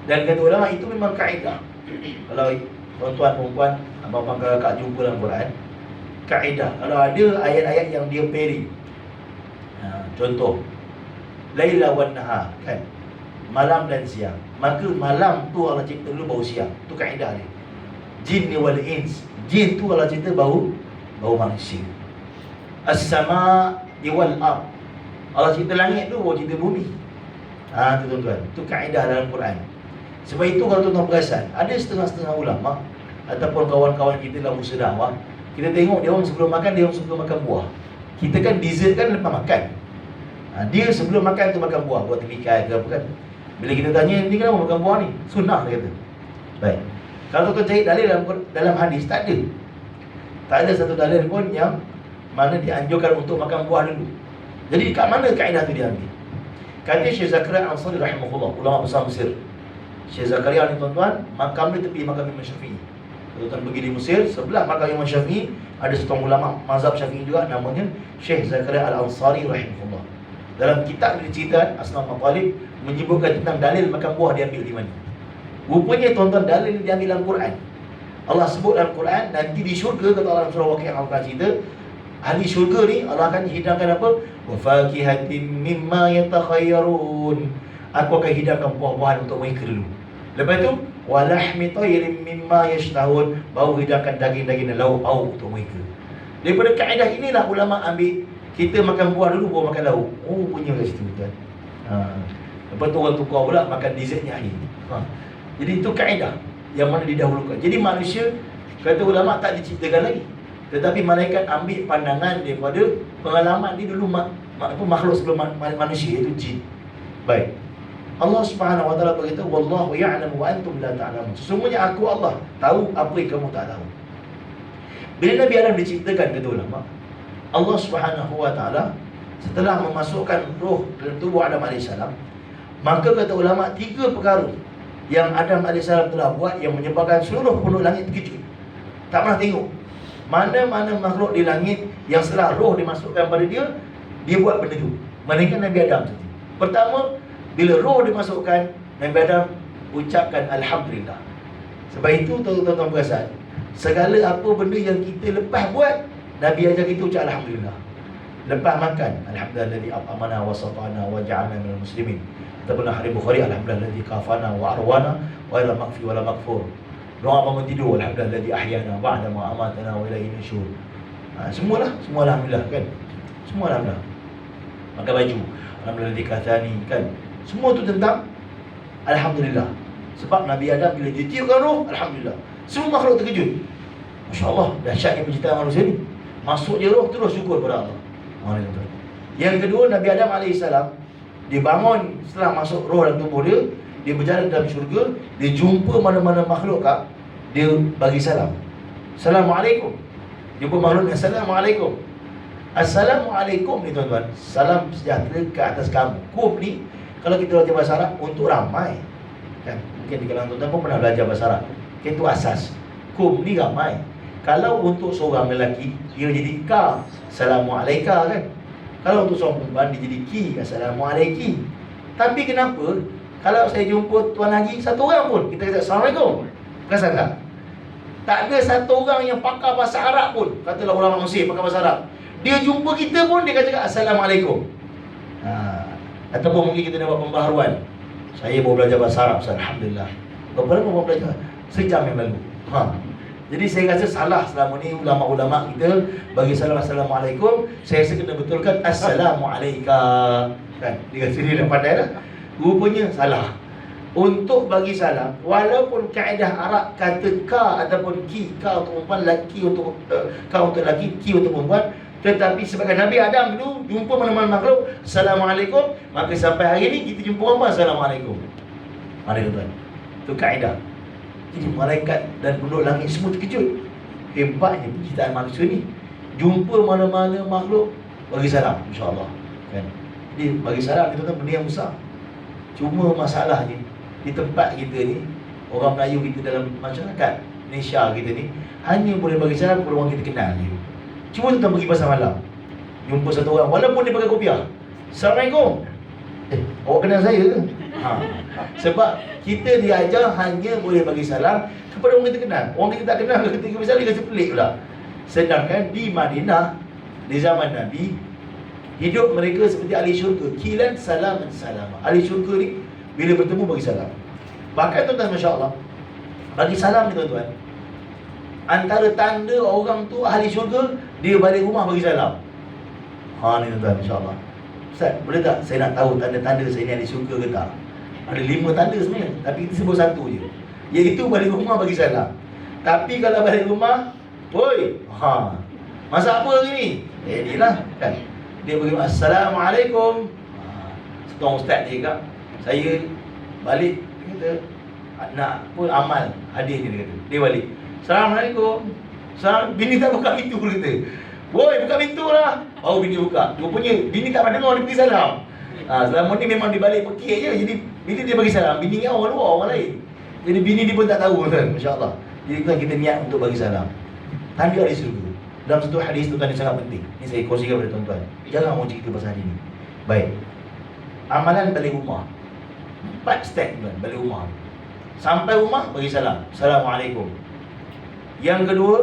Dan kata ulama, itu memang kaedah. Kalau tuan-tuan, perempuan, abang-abang, kakak jumpa dalam Quran, kaedah, kalau ada ayat-ayat yang dia pairing, contoh Laila wan nahar, kan, malam dan siang, maka malam tu Allah cipta dulu baru siang. Tu kaedah dia. Jin wal ins, jin tu Allah cipta baru manusia. As-sama wal ard, Allah cipta langit tu baru cipta bumi. Tu tuan-tuan, tu kaedah dalam Quran. Sebab itu kalau tuan-tuan perasan, ada setengah-setengah ulama ataupun kawan-kawan kita dalam usaha dakwah, kita tengok dia orang sebelum makan, dia orang suka makan buah. Kita kan dessert kan lepas makan. Dia sebelum makan tu makan buah, buat temikai ke apa kan. Bila kita tanya, ni kenapa makan buah ni? Sunnah, dia kata. Baik. Kalau tuan-tuan cari dalil dalam hadis, tak ada. Tak ada satu dalil pun yang mana dianjurkan untuk makan buah dulu. Jadi kat mana kaedah tu diambil? Kata Syekh Zakaria Al-Ansari rahimahullah, ulama besar Mesir. Syekh Zakaria ni tuan-tuan, makam dia tepi makam Imam Syafi'i. Tuan-tuan pergi di Mesir, sebelah makam Imam Syafi'i ada seorang ulama mazhab Syafi'i juga, namanya Syekh Zakaria Al-Ansari rahimahullah. Dalam kitab dia cerita Asnaf Matalib menyebutkan tentang dalil makan buah diambil di mana. Rupanya tuan-tuan, dalil ni diambil dalam Quran. Allah sebut dalam Quran, nanti di syurga, kata Allah dalam surah Waqi'ah, Allah cerita ahli syurga ni Allah akan hidangkan apa? Wa fakihatin mimma yatakhayyarun. Aku akan hidangkan buah-buahan untuk mereka dulu. Lepas tu wa lahmi tayrin mimma yashtahun, baru hidangkan daging-daging dan lauk pauk untuk mereka. Daripada kaedah inilah ulama ambil kita makan buah dulu baru makan lauk. Oh, punya kat situ tuan. Lepas tu orang tukar pula makan dessertnya akhir. Jadi itu kaedah yang mana didahulukan. Jadi manusia, kata ulama, tak diciptakan lagi, tetapi malaikat ambil pandangan daripada pengalaman dia dulu makhluk sebelum manusia, iaitu jin. Baik. Allah Subhanahu wa taala berkata, wallahu ya'lamu wa antum la ta'lamun. Sesungguhnya aku Allah tahu apa yang kamu tak tahu. Bila Nabi Adam diciptakan, kata ulama, Allah Subhanahu wa taala setelah memasukkan roh dalam tubuh Adam AS, maka kata ulama, 3 perkara yang Adam AS telah buat yang menyebabkan seluruh penduduk langit terkejut. Tak pernah tengok mana-mana makhluk di langit yang setelah roh dimasukkan pada dia, dia buat benda tu, melainkan Nabi Adam saja. Pertama, bila roh dimasukkan, Nabi Adam ucapkan Alhamdulillah. Sebab itu tuan-tuan perasan, segala apa benda yang kita lepas buat, Nabi ajar kita ucap Alhamdulillah. Lepas makan, Alhamdulillah at'amana wa saqana wa ja'alna minal muslimin. Ataupun hadis Bukhari, Alhamdulillah kafana wa arwana wa la maghfi wa la maghfur. Doa bangun tidur, Alhamdulillah ahyana ba'da ma amatana wa ilaihi nusyur. Semua Alhamdulillah kan. Semua Alhamdulillah. Pakai baju, Alhamdulillah kathani kan. Semua tu tentang Alhamdulillah. Sebab Nabi Adam bila ditiupkan roh, Alhamdulillah, semua makhluk terkejut. Masya Allah, dahsyatnya penciptaan manusia ni. Masuk je roh, terus syukur kepada Allah. Yang kedua, Nabi Adam AS, dia bangun setelah masuk roh dalam tubuh dia, dia berjalan dalam syurga, dia jumpa mana-mana makhluk kak, dia bagi salam. Assalamualaikum. Jumpa makhluk ni, Assalamualaikum. Assalamualaikum ni tuan-tuan, salam sejahtera ke atas kamu. Kum ni, kalau kita belajar bahasa Arab, untuk ramai kan? Mungkin di kalangan tuan-tuan pun pernah belajar bahasa Arab. Itu asas. Kum ni ramai. Kalau untuk seorang lelaki, dia jadi ka, Assalamualaikum kan. Kalau untuk seorang perempuan, dia jadi ki, Assalamualaikum. Tapi kenapa kalau saya jumpa Tuan Haji satu orang pun, kita kata Assalamualaikum? Perasan tak? Tak ada satu orang yang pakar bahasa Arab pun, katalah ulama Mesir pakar bahasa Arab, dia jumpa kita pun dia kata Assalamualaikum. Ataupun mungkin kita nak buat pembaharuan. Saya baru belajar bahasa Arab, Alhamdulillah. Berapa lama baru belajar? Sejam yang lalu. Jadi saya rasa salah selama ni ulama-ulama kita bagi salam Assalamualaikum. Saya rasa kena betulkan Assalamualaikum kan? Dia kata dia dah pandai dah. Rupanya salah. Untuk bagi salam, walaupun kaedah Arab kata ka ataupun ki, ka untuk perempuan, laki untuk ka untuk laki, ki untuk perempuan, tetapi sebagai Nabi Adam dulu jumpa mana-mana makhluk Assalamualaikum, maka sampai hari ni kita jumpa orang Assalamualaikum. Mari tuan-tuan, itu kaedah. Jadi malaikat dan penduduk langit semua terkejut. Hebatnya penciptaan manusia ni. Jumpa mana-mana makhluk, bagi salam, insya-Allah kan. Jadi bagi salam itu kan benda yang besar. Cuma masalahnya di tempat kita ni, orang Melayu kita dalam masyarakat Malaysia kita ni, hanya boleh bagi salam kepada orang kita kenal je. Cuma tuan pergi pasar malam, jumpa satu orang, walaupun dia pakai kopiah, Assalamualaikum. Awak kenal saya ke? Sebab kita diajar hanya boleh bagi salam kepada orang kita kenal. Orang kita tak kenal, ketika bagi salam dia rasa pelik pula. Sedangkan di Madinah, di zaman Nabi, hidup mereka seperti ahli syurga. Kilan salam dan salam. Ahli syurga ni bila bertemu bagi salam. Bahkan tuan-tuan, Masya Allah, bagi salam ni tuan-tuan, antara tanda orang tu ahli syurga, dia balik rumah bagi salam. Ni tuan-tuan, Masya Allah. Ustaz, boleh tak saya nak tahu tanda-tanda saya ni ahli syurga ke tak? Ada 5 tanda sebenarnya, tapi kita sebut satu je, iaitu balik rumah bagi salam. Tapi kalau balik rumah, woi, masak apa hari ni? Ni lah kan. Dia bagi Assalamualaikum. Setengah ustaz dia kata, saya balik, dia kata nak pun amal hadiah dia kata. Dia balik, Assalamualaikum. Bini tak buka pintu pun kata. Woi, buka pintu lah. Oh, bini buka. Rupanya bini tak pernah dengar dia bagi salam. Selama ni memang dia balik pekik je. Jadi bila dia bagi salam, bini dia orang luar, orang lain. Jadi bini dia pun tak tahu kan, Masya Allah. Jadi kita niat untuk bagi salam. Tanda ahli syurga. Dalam satu hadis tu tanda sangat penting. Ini saya kongsikan kepada tuan-tuan. Jangan mau cerita pasal hari ni. Baik. Amalan balik rumah. 4 step tuan, balik rumah. Sampai rumah bagi salam. Assalamualaikum. Yang kedua,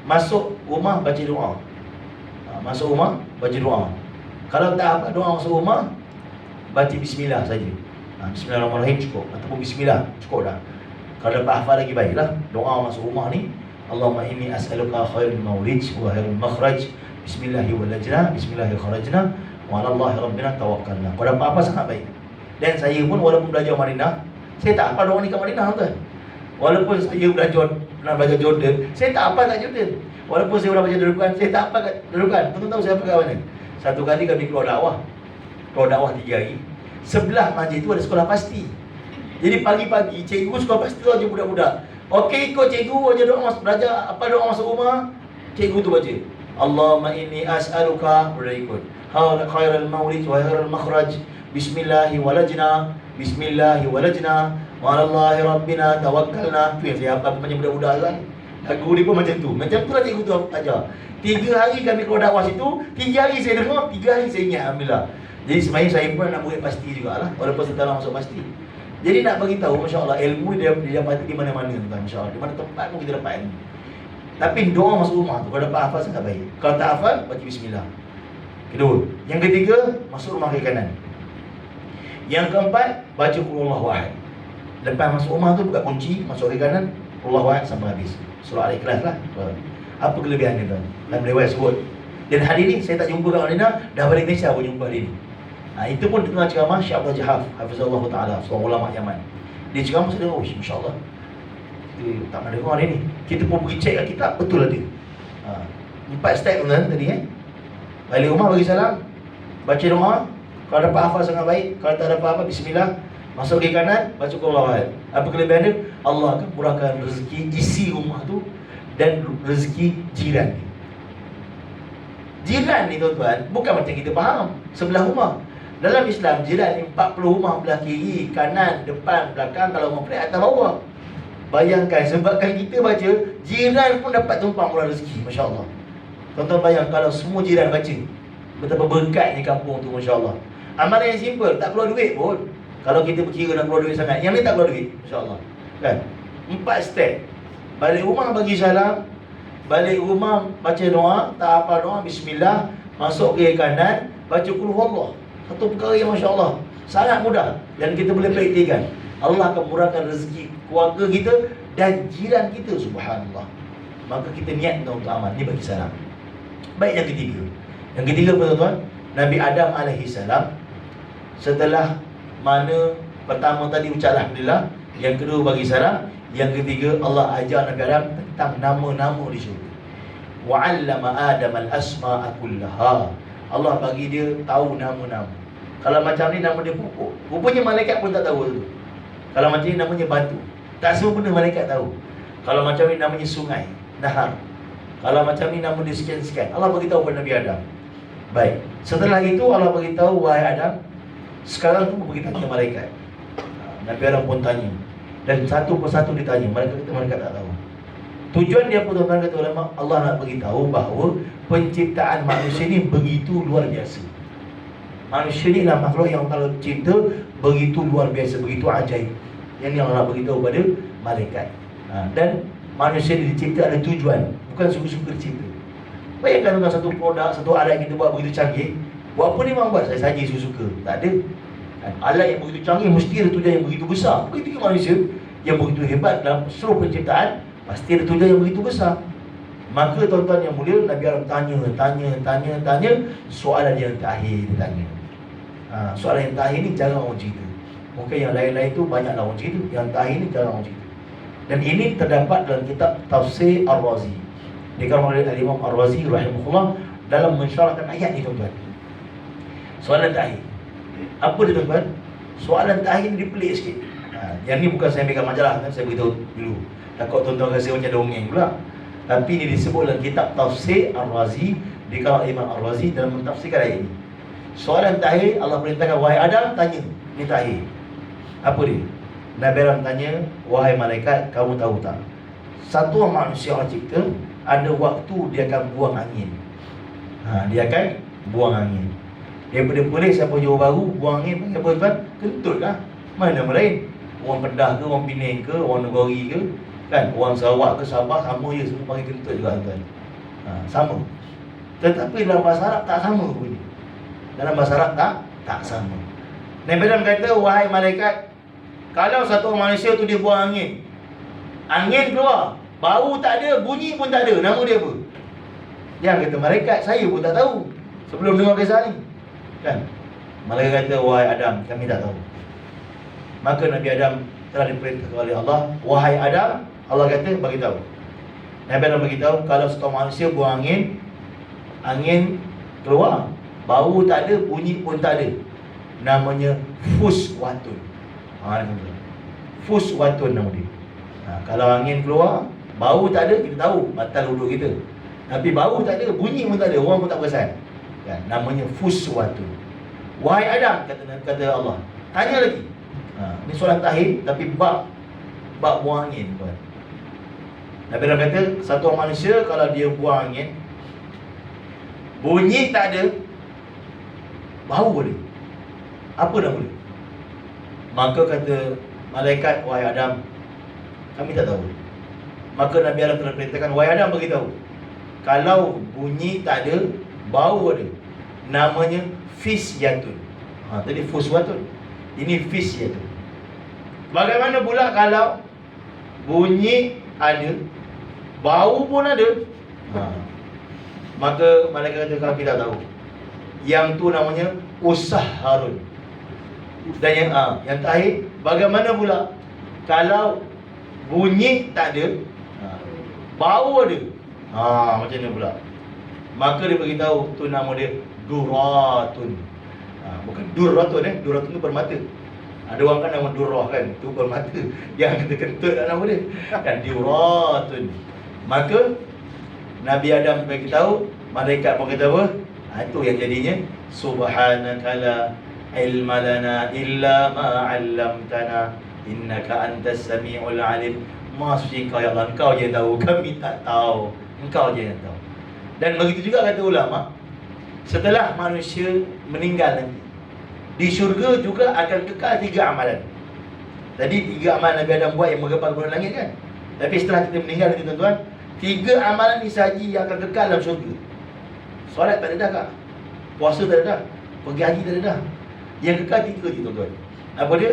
masuk rumah baca doa. Masuk rumah baca doa. Kalau tak apa doa masuk rumah, baca bismillah saja. Bismillahirrahmanirrahim cukup, ataupun bismillah cukup dah. Kalau dapat hafal lagi baiklah. Doa masuk rumah ni, Allahumma inni as'aluka khairul mawlid wa khairul makhraj, bismillahi walajna, bismillahi kharajna, wa 'ala Allahi rabbina tawakkalna. Kalau dapat apa sangat baik. Dan saya pun walaupun belajar Madinah, saya tak hafal doa ni kat Madinah tuan. Walaupun saya pernah belajar Jordan, saya tak hafal kat Jordan. Walaupun saya pernah belajar dudukan, saya tak hafal kat dudukan. Tuan tahu saya apa kat mana? Satu kali kami keluar dakwah. Keluar dakwah 3 hari. Sebelah masjid tu ada sekolah pasti. Jadi pagi-pagi cikgu sekolah pasti tu aja budak-budak. Okey, ikut cikgu aja doa masuk belajar apa doa masuk rumah. Cikgu tu baca, Allahumma inni as'aluka, boleh ikut. Khairul mawlid wa khairul makhraj. Bismillahi walajna, bismillahi walajna, wa 'ala Allahi rabbina tawakkalna. Tu yang saya hafal macam budak-budak kan. Lagu ni pun macam tu. Macam tu lah cikgu tu ajar. 3 hari kami keluar dakwah situ, 3 hari saya dengar, 3 hari saya ingat, alhamdulillah. Jadi sebenarnya saya pun nak murid pasti jugalah, walaupun saya tak masuk pasti. Jadi nak bagi tahu, Masya Allah, ilmu dia dapat di mana-mana tuan, Masya Allah. Di mana tempat pun kita dapat ilmu. Tapi doa masuk rumah tu, kalau dapat hafal sangat baik. Kalau tak hafal, baca bismillah. Kedua. Yang ketiga, masuk rumah kiri kanan. Yang keempat, baca Qul Huwallahu Ahad. Lepas masuk rumah tu, buka kunci, masuk kiri kanan, Qul Huwallahu Ahad sampai habis. Surah Al-Ikhlas lah. Apa kelebihan dia tuan? Dalam riwayat sebut. Dan hari ni saya tak jumpa kat Madinah, dah balik Malaysia aku jumpa hari ni. Itu pun tengah ceramah Syekh Abdul Jahaf, hafizallahu taala, seorang ulama Yaman. Dia ceramah saya dengar, oh Masya Allah, kita tak pernah dengar dia ni. Kita pun pergi check kat kitab, betul ada. 4 step tadi balik rumah bagi salam, baca doa. Kalau dapat hafal sangat baik, kalau tak dapat apa, bismillah. Masuk ke kanan, baca Qul Huwallahu Ahad. Apa kelebihan dia? Allah akan murahkan rezeki isi rumah tu dan rezeki jiran ni. Jiran ni tuan-tuan, bukan macam kita faham sebelah rumah. Dalam Islam, jiran ni 40 rumah belah kiri, kanan, depan, belakang. Kalau rumah pelik, atas bawah. Bayangkan, sebabkan kita baca, jiran pun dapat tumpang murah rezeki. Masya Allah. Tuan-tuan bayang kalau semua jiran baca, betapa berkatnya kampung tu, Masya Allah. Amalan yang simple, tak keluar duit pun. Kalau kita berkira nak keluar duit sangat, yang ni tak keluar duit, Masya Allah. Kan? 4 step. Balik rumah bagi salam, balik rumah baca doa, tak apa doa, bismillah. Masuk ke kanan, baca Qul Huwallah. Satu perkara yang Masya Allah, sangat mudah dan kita boleh praktikkan. Allah akan murahkan rezeki keluarga kita dan jiran kita, subhanallah. Maka kita niat untuk amal ni bagi salam. Baik, yang ketiga. Yang ketiga apa tuan-tuan? Nabi Adam alaihissalam, setelah mana pertama tadi ucap alhamdulillah, yang kedua bagi salam, yang ketiga Allah ajar Nabi Adam tentang nama-nama di syurga. Wa 'allama Adam al-asma'a kullaha. Allah bagi dia tahu nama-nama. Kalau macam ni nama dia pupuk, rupanya malaikat pun tak tahu tu. Kalau macam ni namanya batu, tak semua benda malaikat tahu. Kalau macam ni namanya sungai, nahar. Kalau macam ni nama dia sekian-sekian, Allah beritahu kepada Nabi Adam. Baik, setelah itu Allah beritahu, wahai Adam, sekarang tu pergi tanya malaikat. Nabi Adam pun tanya, dan satu persatu ditanya. Malaikat tak tahu. Tujuan dia apa tuan-tuan, kata ulama? Allah nak beritahu bahawa penciptaan manusia ni begitu luar biasa. Manusia ni adalah makhluk yang kalau cipta begitu luar biasa, begitu ajaib. Yang ni Allah nak beritahu kepada malaikat. Dan manusia ni dicipta ada tujuan, bukan suka-suka dicipta. Bayangkan dengan satu produk, satu alat yang kita buat begitu canggih. Buat apa ni memang buat? Saya saja suka-suka. Tak ada. Alat yang begitu canggih mesti ada tujuan yang begitu besar. Begitu juga manusia yang begitu hebat dalam seluruh penciptaan, pasti ada tujuan yang begitu besar. Maka tuan-tuan yang mulia, Nabi Adam tanya. Soalan yang terakhir dia tanya. Soalan yang terakhir ni jarang orang cerita. Mungkin yang lain-lain tu banyaklah orang cerita. Yang terakhir ni jarang orang cerita. Dan ini terdapat dalam kitab Tafsir Ar-Razi. Dikarenakan oleh Imam Ar-Razi rahimahullah dalam mensyarahkan ayat ni tuan-tuan. Soalan terakhir. Apa dia tuan-tuan? Soalan terakhir ni dia pelik sikit. Yang ni bukan saya ambil kat majalah, kan? Saya beritahu dulu. Takut tuan-tuan rasa macam dongeng pula. Tapi ini disebut dalam kitab Tafsir Ar-Razi, dikarenakan Imam Ar-Razi dalam mentafsirkan ayat ini. Soalan terakhir Allah perintahkan, wahai Adam, tanya. Ini terakhir. Apa dia? Nabi Adam tanya, wahai malaikat, kamu tahu tak? Satu orang manusia Allah cipta, ada waktu dia akan buang angin. Dia akan buang angin. Daripada Perlis sampai Johor Bahru, buang angin pakai apa tuan? Kentut lah. Mana nama lain? Orang Kedah ke, orang Penang ke, orang Negeri ke, kan? Orang Sarawak ke, Sabah, sama je, semua pakai kentut juga tuan. Sama. Tetapi dalam bahasa Arab tak sama bunyi. Dalam bahasa Arab tak sama. Nabi Adam kata, wahai malaikat, kalau satu manusia tu dia buang angin, angin keluar, bau tak ada, bunyi pun tak ada, nama dia apa? Yang kata malaikat, saya pun tak tahu sebelum dengar kisah ni, kan? Malaikat kata, wahai Adam, kami tak tahu. Maka Nabi Adam telah diperintahkan oleh Allah, wahai Adam, Allah kata, bagi tahu. Nabi Adam bagi tahu, kalau satu manusia buang angin, angin keluar, bau tak ada, bunyi pun tak ada, namanya fuswatun. Fuswatun nama dia. Kalau angin keluar, bau tak ada, kita tahu batal wuduk kita. Tapi bau tak ada, bunyi pun tak ada, orang pun tak perasan, kan? Namanya fuswatun. Wahai Adam, kata Allah, tanya lagi. Ini soalan terakhir, tapi bab buang angin, tuan. Nabi Adam kata, satu orang manusia kalau dia buang angin, bunyi tak ada, bau boleh, apa dah boleh? Maka kata malaikat, wahai Adam, kami tak tahu. Maka Nabi Adam telah perintahkan, wahai Adam, beritahu, kalau bunyi tak ada, bau ada, namanya fisyatun. Tadi fuswatun, ini fisyatun. Bagaimana pula kalau bunyi ada, bau pun ada? Maka malaikat kata, kami tak tahu. Yang tu namanya usahharun. Dan yang terakhir, bagaimana pula Kalau bunyi tak ada, bau ada, macam ni pula. Maka dia beritahu tu nama dia duratun. Bukan durratun, durratun tu permata. Ada orang kan nama durrah kan, tu permata. Yang kita kentut tak nama dia kan, duratun. Maka Nabi Adam beritahu, malaikat pun kata apa? Itu yang jadinya subhanaka la ilma lana illa ma 'allamtana innaka antas samiul alim. Maha suci Kau ya Allah, Engkau je yang tahu, kami tak tahu. Engkau je yang tahu. Dan begitu juga kata ulama, setelah manusia meninggal nanti, di syurga juga akan kekal 3 amalan. Tadi 3 amalan Nabi Adam buat yang menggepal bulan langit kan. Tapi setelah kita meninggal nanti tuan-tuan, 3 amalan ni sahaja yang akan kekal dalam syurga. Solat tak ada dah kak, puasa tak ada dah, pergi haji tak ada dah. Yang kekal 3 je tuan-tuan. Apa dia?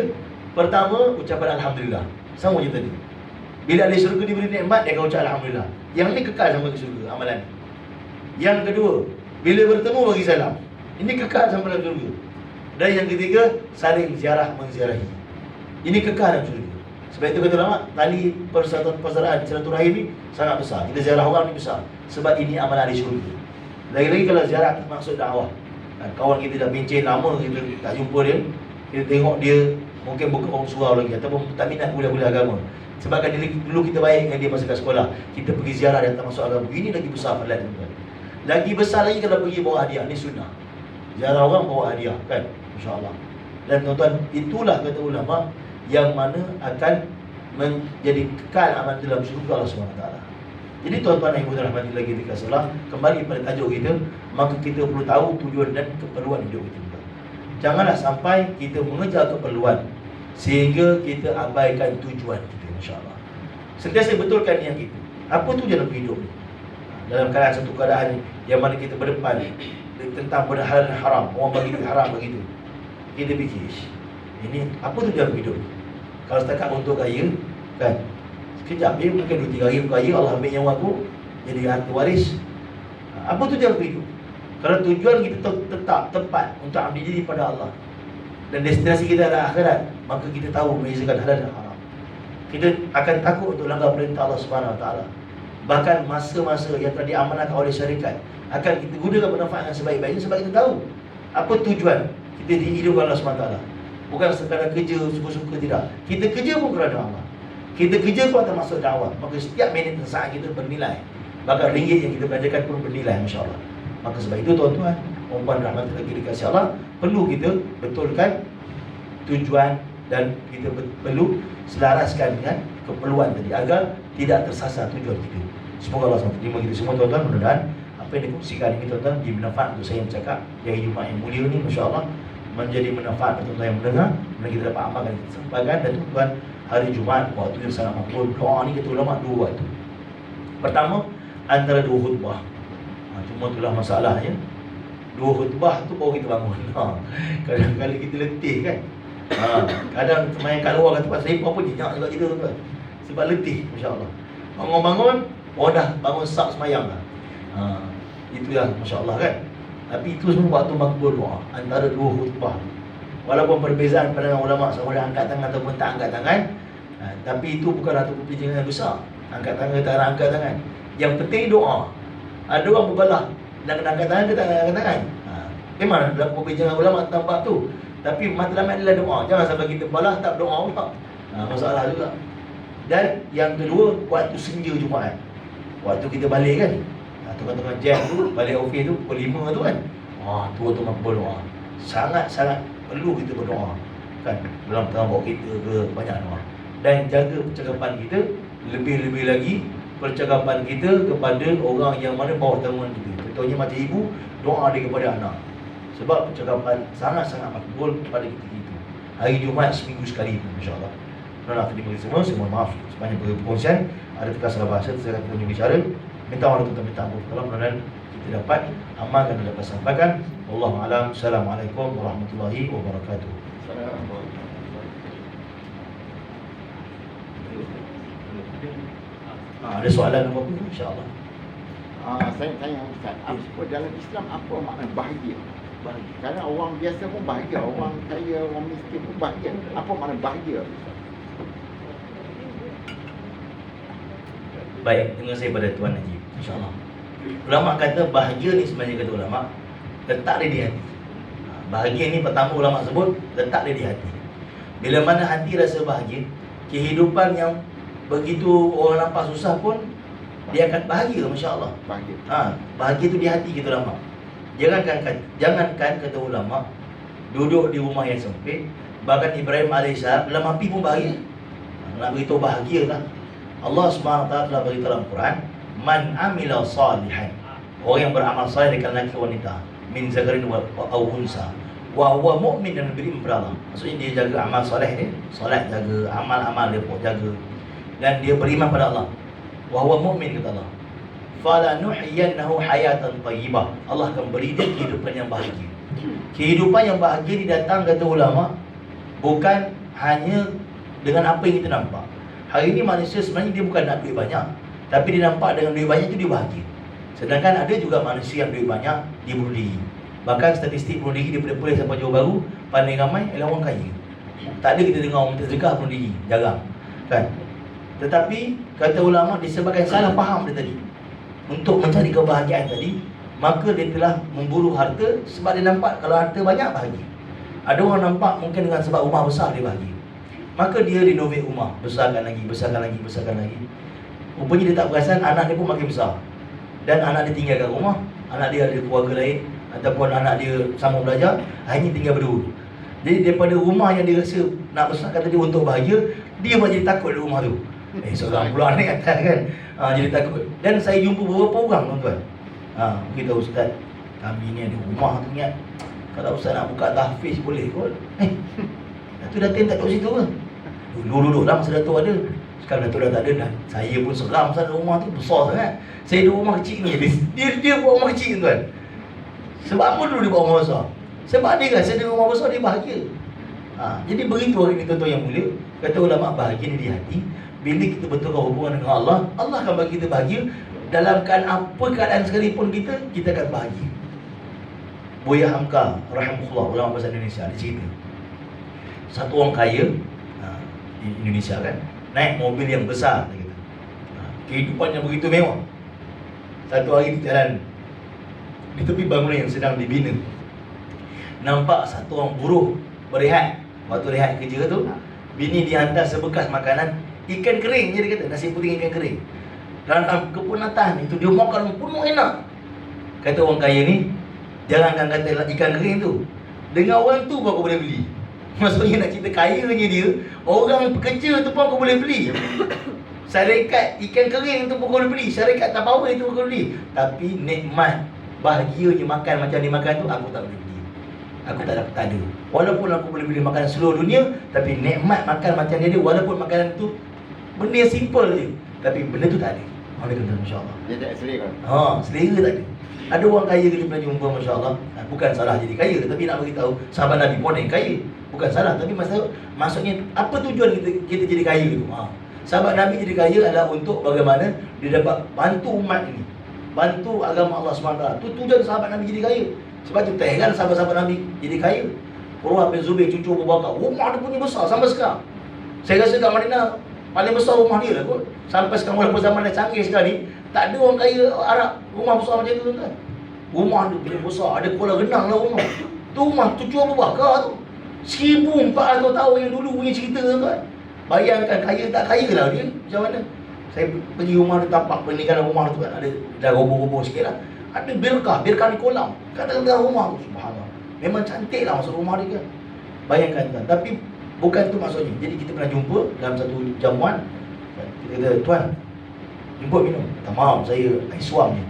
Pertama, ucapan Alhamdulillah. Sama je tadi. Bila ahli syurga diberi nikmat, dia akan ucap Alhamdulillah. Yang ni kekal sampai ke syurga amalan. Yang kedua, bila bertemu bagi salam. Ini kekal sampai dalam syurga. Dan yang ketiga, saling ziarah menziarahi. Ini kekal dalam syurga. Sebab itu kata ulama, tali persaudaraan silaturahim ni sangat besar. Kita ziarah orang ni besar. Sebab ini amalan ahli syurga. Lagi-lagi kalau ziarah maksud dakwah. Kawan kita dah pencen lama, kita tak jumpa dia, kita tengok dia mungkin bukan orang surau lagi ataupun tak minat kuliah-kuliah agama. Sebabkan dulu kita baik dengan dia masa kat sekolah, kita pergi ziarah dan tak masuk agama. Ini lagi besar pahala tuan-tuan. Lagi besar lagi kalau pergi bawa hadiah. Ni sunnah. Ziarah orang bawa hadiah kan, insya-Allah. Dan tuan-tuan, itulah kata ulama yang mana akan menjadi kekal amal dalam syurga Allah SWT. Jadi tuan-tuan dan ibu rahmati lagi kita salah, kembali pada tajuk kita, maka kita perlu tahu tujuan dan keperluan hidup kita. Janganlah sampai kita mengejar keperluan sehingga kita abaikan tujuan kita, insya-Allah. Sentiasa betulkan niat kita. Apa tujuan dalam hidup ni? Dalam keadaan satu keadaan yang mana kita berdepan tentang benda halal dan haram, orang bagi duit haram begitu, kita fikir, ini apa tujuan hidup ni? Kalau setakat untuk kaya kan, sekejap dia mungkin 2-3 hari kaya, Allah ambil nyawa aku, jadi harta waris. Apa tujuan hidup? Kalau tujuan kita tetap tepat untuk abdi diri pada Allah dan destinasi kita adalah akhirat, maka kita tahu membezakan halal dan haram. Kita akan takut untuk langgar perintah Allah Subhanahu Wa Taala. Bahkan masa-masa yang telah diamanahkan oleh syarikat akan kita gunakan manfaat yang sebaik-baiknya, sebab kita tahu apa tujuan kita dihidupkan Allah SWT. Bukan sekadar kerja suka-suka, tidak. Kita kerja pun kerana Allah. Kita kerja pun termasuk dakwah. Maka setiap minit dan saat kita bernilai. Bahkan ringgit yang kita belanjakan pun bernilai, masya-Allah. Maka sebab itu tuan-tuan, perempuan rahmat lagi dikasih Allah, perlu kita betulkan tujuan dan kita perlu selaraskan dengan keperluan tadi agar tidak tersasar tujuan kita. Semoga Allah SWT terima kita semua tuan-tuan. Mudah-mudahan apa yang dikongsikan ini tuan-tuan menjadi manfaat untuk saya bercakap di hari Jumaat yang mulia ini, masya-Allah, menjadi manfaat untuk tuan-tuan yang mendengar dan kita dapat amalkan, kita sampaikan. Dan tuan-tuan, hari Jumaat waktu yang sangat makbul. Doa ni kata ulama 2 waktu. Pertama, antara 2 khutbah. Cuma itulah masalahnya, 2 khutbah tu baru kita bangun. Kadang-kadang kita letih kan. Kadang main kat luar kat tempat saya apa jenyak juga kita tuan-tuan. Sebab letih, masya-Allah. Bangun-bangun, dah bangun sab semayang lah. Itu yang masya-Allah kan. Tapi itu semua waktu makbul doa antara 2 khutbah. Walaupun perbezaan pandangan ulama sama ada angkat tangan ataupun tak angkat tangan, tapi itu bukan satu perbezaan yang besar. Angkat tangan tak angkat tangan. Yang penting doa. Ada orang berbelah nak kena angkat tangan ke tak angkat tangan. Memang dalam perbezaan ulama tentang bab tu. Tapi matlamat adalah doa. Jangan sampai kita belah tak doa pula. Masalah juga. Dan yang kedua, waktu senja Jumaat. Waktu kita balik kan, tukar-tukar jam tu, balik ofis tu, pukul 5 tu kan. Tu waktu makbul doa. Sangat-sangat perlu kita berdoa kan, dalam tengah bawa kita ke, banyak doa. Dan jaga percakapan kita, lebih-lebih lagi percakapan kita kepada orang yang mana bawah tanggungan kita. Contohnya macam ibu, doa dia kepada anak. Sebab percakapan sangat-sangat makbul kepada kita. Hari Jumaat seminggu sekali, insya-Allah. Terima kasih semua. Saya mohon maaf sebanyak perkongsian. Ada tukar salah bahasa, saya akan punya bicara. Minta maaf tuan-tuan, minta ampun. Kalau mudah-mudahan kita dapat amalkan dan dapat sampaikan. Wallahu a'lam. Assalamualaikum warahmatullahi wabarakatuh. Ada soalan apa-apa, insya-Allah. Saya tanya Ustaz, apa dalam Islam apa makna bahagia? Kerana orang biasa pun bahagia, orang kaya, orang miskin pun bahagia. Apa makna bahagia? Baik, dengar saya pada Tuan Najib, insya-Allah. Ulama kata bahagia ni sebenarnya, kata ulama, letak dia di hati. Bahagia ni pertama ulama sebut letak dia di hati. Bila mana hati rasa bahagia, kehidupan yang begitu orang nampak susah pun dia akan bahagia, masya-Allah. Bahagia. Bahagia tu di hati, kita ulama. Jangankan kata ulama duduk di rumah yang sempit, bahkan Ibrahim AS dalam api pun bahagia. Nak beritahu bahagia lah. Allah SWT telah beritahu dalam Quran, man amila salihan, orang yang beramal saleh dari kalangan lelaki wanita, min zakarin aw unsa wa huwa mu'min, dan beriman kepada Allah. Maksudnya dia jaga amal soleh dia, solat jaga, amal-amal dia pun jaga, dan dia beriman pada Allah. Wa huwa mu'min, kata Allah, fala nuhyiyannahu hayatan thayyibah, Allah akan beri dia kehidupan yang bahagia. Kehidupan yang bahagia ni datang, kata ulama, bukan hanya dengan apa yang kita nampak. Hari ini manusia sebenarnya dia bukan nak duit banyak, tapi dia nampak dengan duit banyak tu dia bahagia. Sedangkan ada juga manusia yang duit banyak, dia bunuh diri. Bahkan statistik bunuh diri daripada Perlis sampai Johor Bahru paling ramai ialah orang kaya. Tak ada kita dengar orang tersedekah bunuh diri, jarang kan. Tetapi kata ulama, disebabkan salah faham dia tadi, untuk mencari kebahagiaan tadi, maka dia telah memburu harta sebab dia nampak kalau harta banyak bahagia. Ada orang nampak mungkin dengan sebab rumah besar dia bahagia, maka dia renovate rumah, besarkan lagi. Rupanya dia tak perasan anak dia pun makin besar, dan anak dia tinggalkan rumah, anak dia ada keluarga lain, ataupun anak dia sambung belajar, hanya tinggal berdua. Jadi daripada rumah yang dia rasa nak besarkan tadi untuk bahagia, dia buat jadi takut di rumah tu. Seorang pula naik atas kan, jadi takut. Dan saya jumpa beberapa orang, tuan-tuan, beritahu, ustaz, kami ni ada rumah tu, ingat kalau ustaz nak buka tahfiz boleh kot. Datuk Datin tak duduk situ ke? Dulu lah masa Datuk ada. Sekarang Datuk dah tak ada dah. Saya pun seram pasal rumah tu besar sangat. Saya ada rumah kecil ni. Dia buat rumah kecil, tuan. Sebab apa dulu dia buat rumah besar? Sebab dia rasa dia rumah besar dia bahagia. Jadi begitu hari ni, tuan-tuan yang mulia. Kata ulama, bahagia ni di hati. Bila kita betulkan hubungan dengan Allah, Allah akan bagi kita bahagia. Dalam apa keadaan sekalipun kita akan bahagia. Buya Hamka rahimahullah, ulama bahasa Indonesia, dia cerita satu orang kaya di Indonesia kan, naik mobil yang besar, dia kata. Kehidupan yang begitu mewah. Satu hari di jalan, di tepi bangunan yang sedang dibina, nampak satu orang buruh berehat. Waktu rehat kerja tu, bini dihantar sebekas makanan, ikan kering je, dia kata, nasi putih ikan kering. Dalam kepunatan itu dia makan penuh enak. Kata orang kaya ni, jangankan kata ikan kering tu, dengan orang tu pun kau boleh beli. Maksudnya nak cerita kayanya dia, orang pekerja tu pun kau boleh beli. Syarikat ikan kering tu pun kau boleh beli, syarikat tapawai tu pun kau boleh beli. Tapi nikmat, bahagianya makan macam dia makan tu, aku tak boleh beli. Aku tak ada. Walaupun aku boleh beli makanan seluruh dunia, tapi nikmat makan macam dia, walaupun makanan tu benda yang simple je, tapi benda tu tak ada. Alhamdulillah, insya-Allah. Dia tak selera. Selera tak ada. Ada orang kaya kita pernah jumpa, masya-Allah. Bukan salah jadi kaya, tapi nak beritahu sahabat Nabi pun yang kaya. Bukan salah, tapi maksudnya apa tujuan kita jadi kaya tu? Sahabat Nabi jadi kaya adalah untuk bagaimana dia dapat bantu umat ini, bantu agama Allah SWT. Itu tujuan sahabat Nabi jadi kaya. Sebab tu kan sahabat-sahabat Nabi jadi kaya. Urwah bin Zubair, cucu Abu Bakar, rumah dia punya besar sampai sekarang. Saya rasa kat Madinah paling besar rumah dia lah kot. Sampai sekarang, walaupun zaman yang canggih sekarang ni, tak ada orang kaya Arab rumah besar macam tu, tuan. Rumah dia punya besar, ada kolam renang lah rumah. Tu rumah cucu Abu Bakar tu. 1400 tahun yang dulu punya cerita, tuan. Bayangkan kaya tak kaya lah dia, macam mana. Saya pergi rumah dia, tampak peninggalan rumah tu kan, ada dah roboh-roboh sikit lah. Ada birkah di kolam kat tengah rumah tu, subhanallah. Memang cantik lah masuk rumah dia kan. Bayangkan, tuan. Tapi bukan tu maksudnya. Jadi kita pernah jumpa dalam satu jamuan. Kita kata, tuan, jemput minum. Kata, maaf, saya air suam je.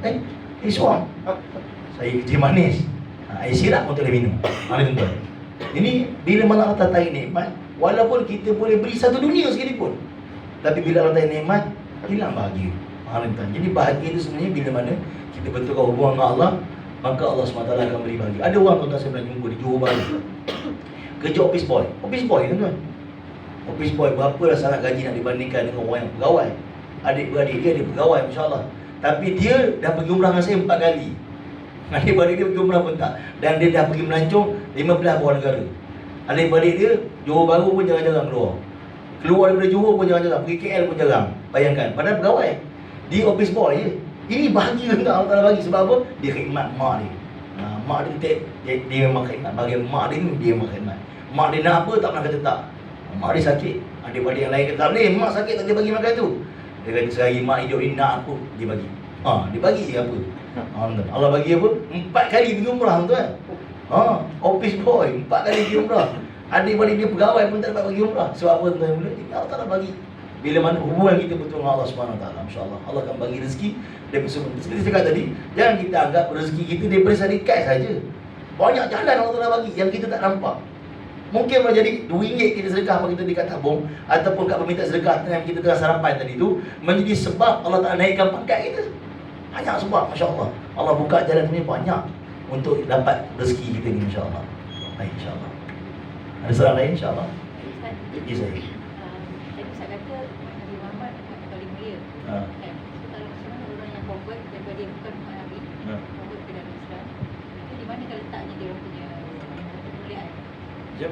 Air suam? Saya kerja manis. Air sirap pun tak boleh minum. Tuan. Ini bila Allah Ta'ala tarik nikmat, walaupun kita boleh beri satu dunia sekalipun, tapi bila Allah tarik nikmat, hilang bahagia. Tuan. Jadi bahagia itu sebenarnya bila mana kita betulkan hubungan dengan Allah, maka Allah SWT akan beri bahagia. Ada orang, tuan, saya pernah jumpa di Johor Bahru, kerja office boy, tuan. Office boy berapa dah sangat gaji nak dibandingkan dengan orang yang pegawai. Adik-beradik dia ada pegawai, insya-Allah. Tapi dia dah pergi umrah dengan saya 4 kali. Adik-beradik dia pergi umrah pun tak. Dan dia dah pergi melancong 15 buah negara. Adik-beradik dia Johor Bahru pun jarang-jarang keluar. Keluar daripada Johor pun jarang-jarang, pergi KL pun jarang. Bayangkan, padahal pegawai. Dia office boy je. Ini bahagia untuk Allah Ta'ala bagi. Sebab apa? Dia khidmat mak dia. Mak dia memang khidmat. Bagi mak dia ni, dia memang khidmat. Mak dia nak apa, tak pernah kata tak. Mak dia sakit, adik-adik yang lain kata tak boleh, mak sakit tak dia bagi makan tu. Dia kata sehari mak hidup ni nak apa, dia bagi. Dia bagi apa? Allah bagi apa? 4 kali pergi umrah tuan. Office boy 4 kali pergi umrah. Adik-adik dia pegawai pun tak dapat pergi umrah. Sebab apa tuan? Allah Ta'ala bagi. Bila mana hubungan kita betul dengan Allah Subhanahu Wa Taala, insya-Allah Allah akan bagi rezeki daripada semua. Seperti saya kata tadi, jangan kita anggap rezeki kita daripada syarikat saja. Banyak jalan Allah Ta'ala bagi yang kita tak nampak. Mungkin boleh jadi RM2 kita sedekah apa kita dekat tabung, ataupun kat peminta sedekah yang kita tengah sarapan tadi tu, menjadi sebab Allah Ta'ala naikkan pangkat kita. Banyak sebab, masya-Allah. Allah buka jalan ni banyak untuk dapat rezeki kita ni, insya-Allah. Baik, insya-Allah. Ada soalan lain, insya-Allah? Ya, saya. Tadi saya kata Nabi Muhammad paling mulia. Kan? So kalau misalnya orang yang convert daripada dia bukan umat Nabi, convert ke dalam Islam, itu di mana letaknya dia orang punya kemuliaan? Macam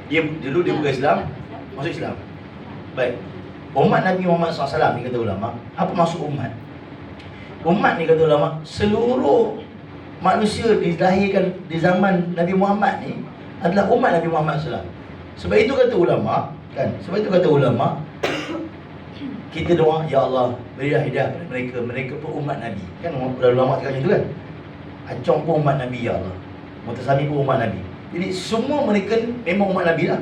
dia dulu dia bukan Islam, masuk Islam. Baik. Umat Nabi Muhammad SAW ni kata ulama, apa maksud umat? Umat ni kata ulama, seluruh manusia dilahirkan di zaman Nabi Muhammad ni adalah umat Nabi Muhammad SAW. Sebab itu kata ulama, kan? Sebab itu kata ulama, kita doa, ya Allah, berilah hidayah kepada mereka. Mereka pun umat Nabi. Kan ulama cakap macam tu kan? Acong pun umat Nabi, ya Allah. Mutasami pun umat Nabi. Jadi semua mereka memang umat Nabi lah.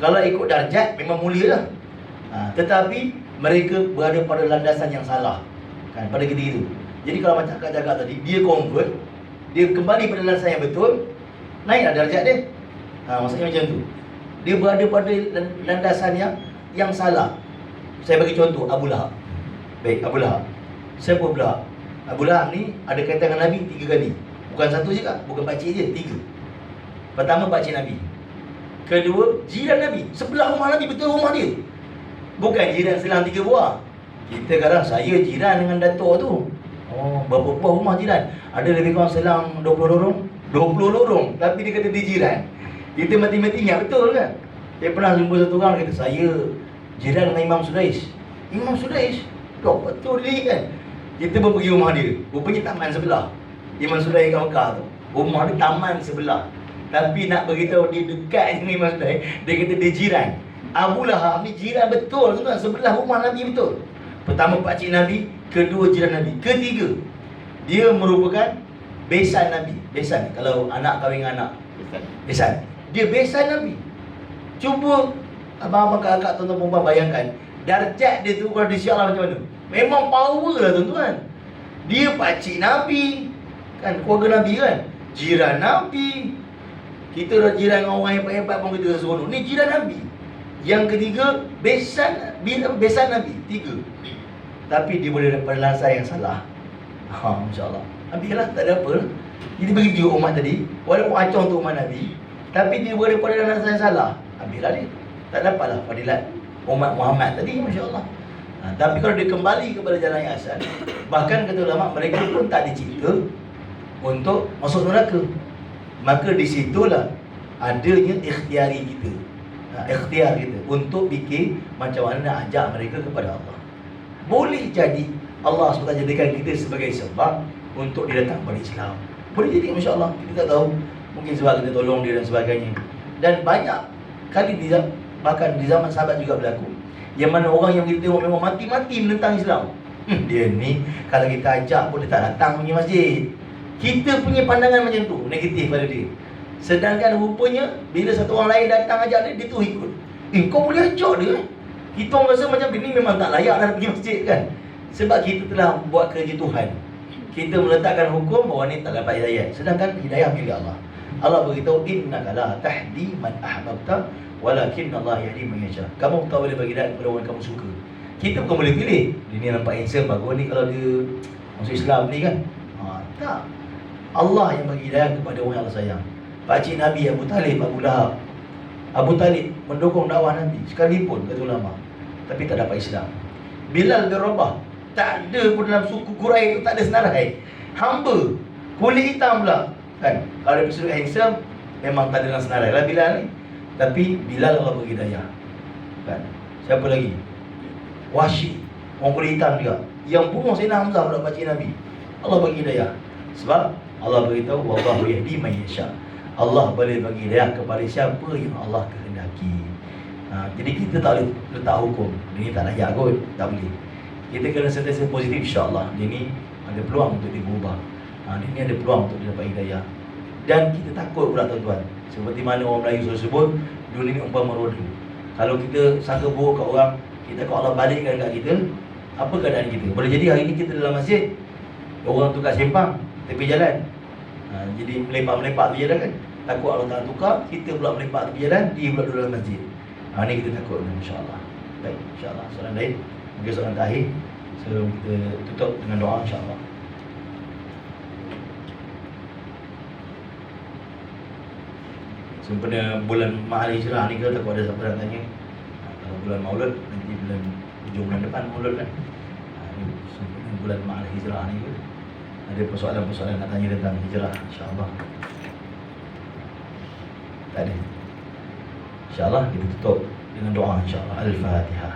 Kalau ikut darjat memang mulia lah. Tetapi mereka berada pada landasan yang salah, kan, pada ketika itu. Jadi kalau macam Kak cakap tadi, dia convert, dia kembali pada landasan yang betul, naiklah darjat dia. Maksudnya macam tu. Dia berada pada landasan yang salah. Saya bagi contoh Abu Lahab. Baik, Abu Lahab. Siapa Abu Lahab? Abu Lahab ni ada kaitan dengan Nabi 3 kali. Bukan satu je kak, bukan pakcik je, 3. Pertama pakcik Nabi. Kedua, jiran Nabi. Sebelah rumah Nabi, betul rumah dia. Bukan jiran selang 3 buah. Kita kadang saya jiran dengan datuk tu. Berapa buah rumah jiran? Ada lebih kurang selang 20 lorong. 20 lorong, tapi dia kata dia jiran. Kita mati-mati ingat, betul kan? Saya pernah jumpa satu orang kata, saya jiran dengan Imam Sudais. Imam Sudais? Betul dia kan? Kita pun pergi rumah dia. Rupanya taman sebelah. Imam Sudais kat Mekah tu. Rumah dia taman sebelah. Tapi nak beritahu dia dekat dengan Imam Sudais, dia kata dia jiran. Abu Lahab ni jiran betul tuan, sebelah rumah Nabi betul. Pertama pakcik Nabi, kedua jiran Nabi, ketiga dia merupakan besan Nabi. Besan, kalau anak kahwin dengan anak, besan. Dia besan Nabi. Cuba abang-abang kakak tuan-tuan perempuan bayangkan darjat dia tu kalau disiap lah macam mana. Memang power lah tuan-tuan. Dia pakcik Nabi, kan, keluarga Nabi kan, jiran Nabi. Kita dah jiran dengan orang hebat-hebat pun kita rasa seronok. Ni jiran Nabi. Yang ketiga, besan Nabi. 3. Tapi dia boleh dapat lansan yang salah. InsyaAllah. Habislah, tak ada apa. Jadi begitu umat tadi, walaupun acong untuk umat Nabi, tapi dia boleh pada lansan yang salah. Habislah dia. Tak dapatlah fadilat umat Muhammad tadi, Masya Allah. Tapi kalau dia kembali kepada jalan yang asal, bahkan kata ulama, mereka pun tak dicipta untuk masuk neraka. Maka di situlah adanya ikhtiari kita. Ikhtiar kita untuk fikir macam mana nak ajak mereka kepada Allah. Boleh jadi Allah SWT jadikan kita sebagai sebab untuk dia datang kepada Islam. Boleh jadi, Masya Allah. Kita tak tahu. Mungkin sebab kita tolong dia dan sebagainya. Dan banyak kali bahkan di zaman sahabat juga berlaku, yang mana orang yang kita tengok memang mati-mati menentang Islam. Dia ni kalau kita ajak pun dia tak datang pergi masjid. Kita punya pandangan macam tu, negatif pada dia. Sedangkan rupanya bila satu orang lain datang ajak dia, dia tu ikut. Kau boleh ajak dia. Kita orang rasa macam ini memang tak layak nak pergi masjid kan. Sebab kita telah buat kerja Tuhan. Kita meletakkan hukum bahawa ni tak dapat hidayah. Sedangkan hidayah milik Allah. Allah beritahu, innaka la tahdi man ahbabta walakinna Allah yahdi man yasha. Kamu tak boleh bagi hidayah kepada orang kamu suka. Kita bukan boleh pilih. Dia ni nampak handsome, bagus ni kalau dia masuk Islam ni kan. Tak. Allah yang bagi hidayah kepada orang yang Allah sayang. Pakcik Nabi Abu Talib, Abu Lahab. Abu Talib mendukung dakwah Nabi sekalipun, kata ulama, tapi tak dapat Islam. Bilal bin Rabah, tak ada pun dalam suku Quraisy tu, tak ada senarai. Hamba, kulit hitam pula. Kan? Kalau dia berseluruh handsome, memang tak ada dalam senarai lah Bilal ni. Tapi Bilal Allah bagi hidayah. Kan? Siapa lagi? Wahsy, orang kulit hitam juga. Yang bunuh Sayyidina Hamzah pada pakcik Nabi. Allah bagi hidayah. Sebab Allah beritahu wallahu yahdi man yasha. Allah boleh bagi hidayah kepada siapa yang Allah kehendaki. Jadi kita tak boleh letak hukum. Ini tak layak kot, tak boleh. Kita kena sentiasa positif, insya-Allah. Ini ada peluang untuk diubah. Ini ada peluang untuk dia dapat hidayah. Dan kita takut pula tuan-tuan. Seperti mana orang Melayu sebut, dunia ni umpama roda. Kalau kita sangka buruk kat orang, kita kau Allah balikkan kat kita, apa keadaan kita? Boleh jadi hari ni kita dalam masjid, orang tukar sempang tepi jalan. Jadi melepak-melepak tepi jalan kan. Takut Allah Ta'ala tukar, kita pula melepak tepi jalan, dia pula duduk dalam masjid. Ni kita takut, insya-Allah. Baik, insya-Allah. Soalan lain, mungkin soalan terakhir. Sebelum kita tutup dengan doa, insya-Allah. Sempena bulan Mahal Hijrah ni, kita takut ada siapa nak tanya. Kalau bulan Maulud, nanti bulan hujung bulan depan Maulud kan. Ni sempena bulan Mahal Hijrah ni, ada persoalan-persoalan nak tanya tentang hijrah, insya-Allah. Tak ada. InsyaAllah kita tutup dengan doa, insyaAllah. Al-Fatihah.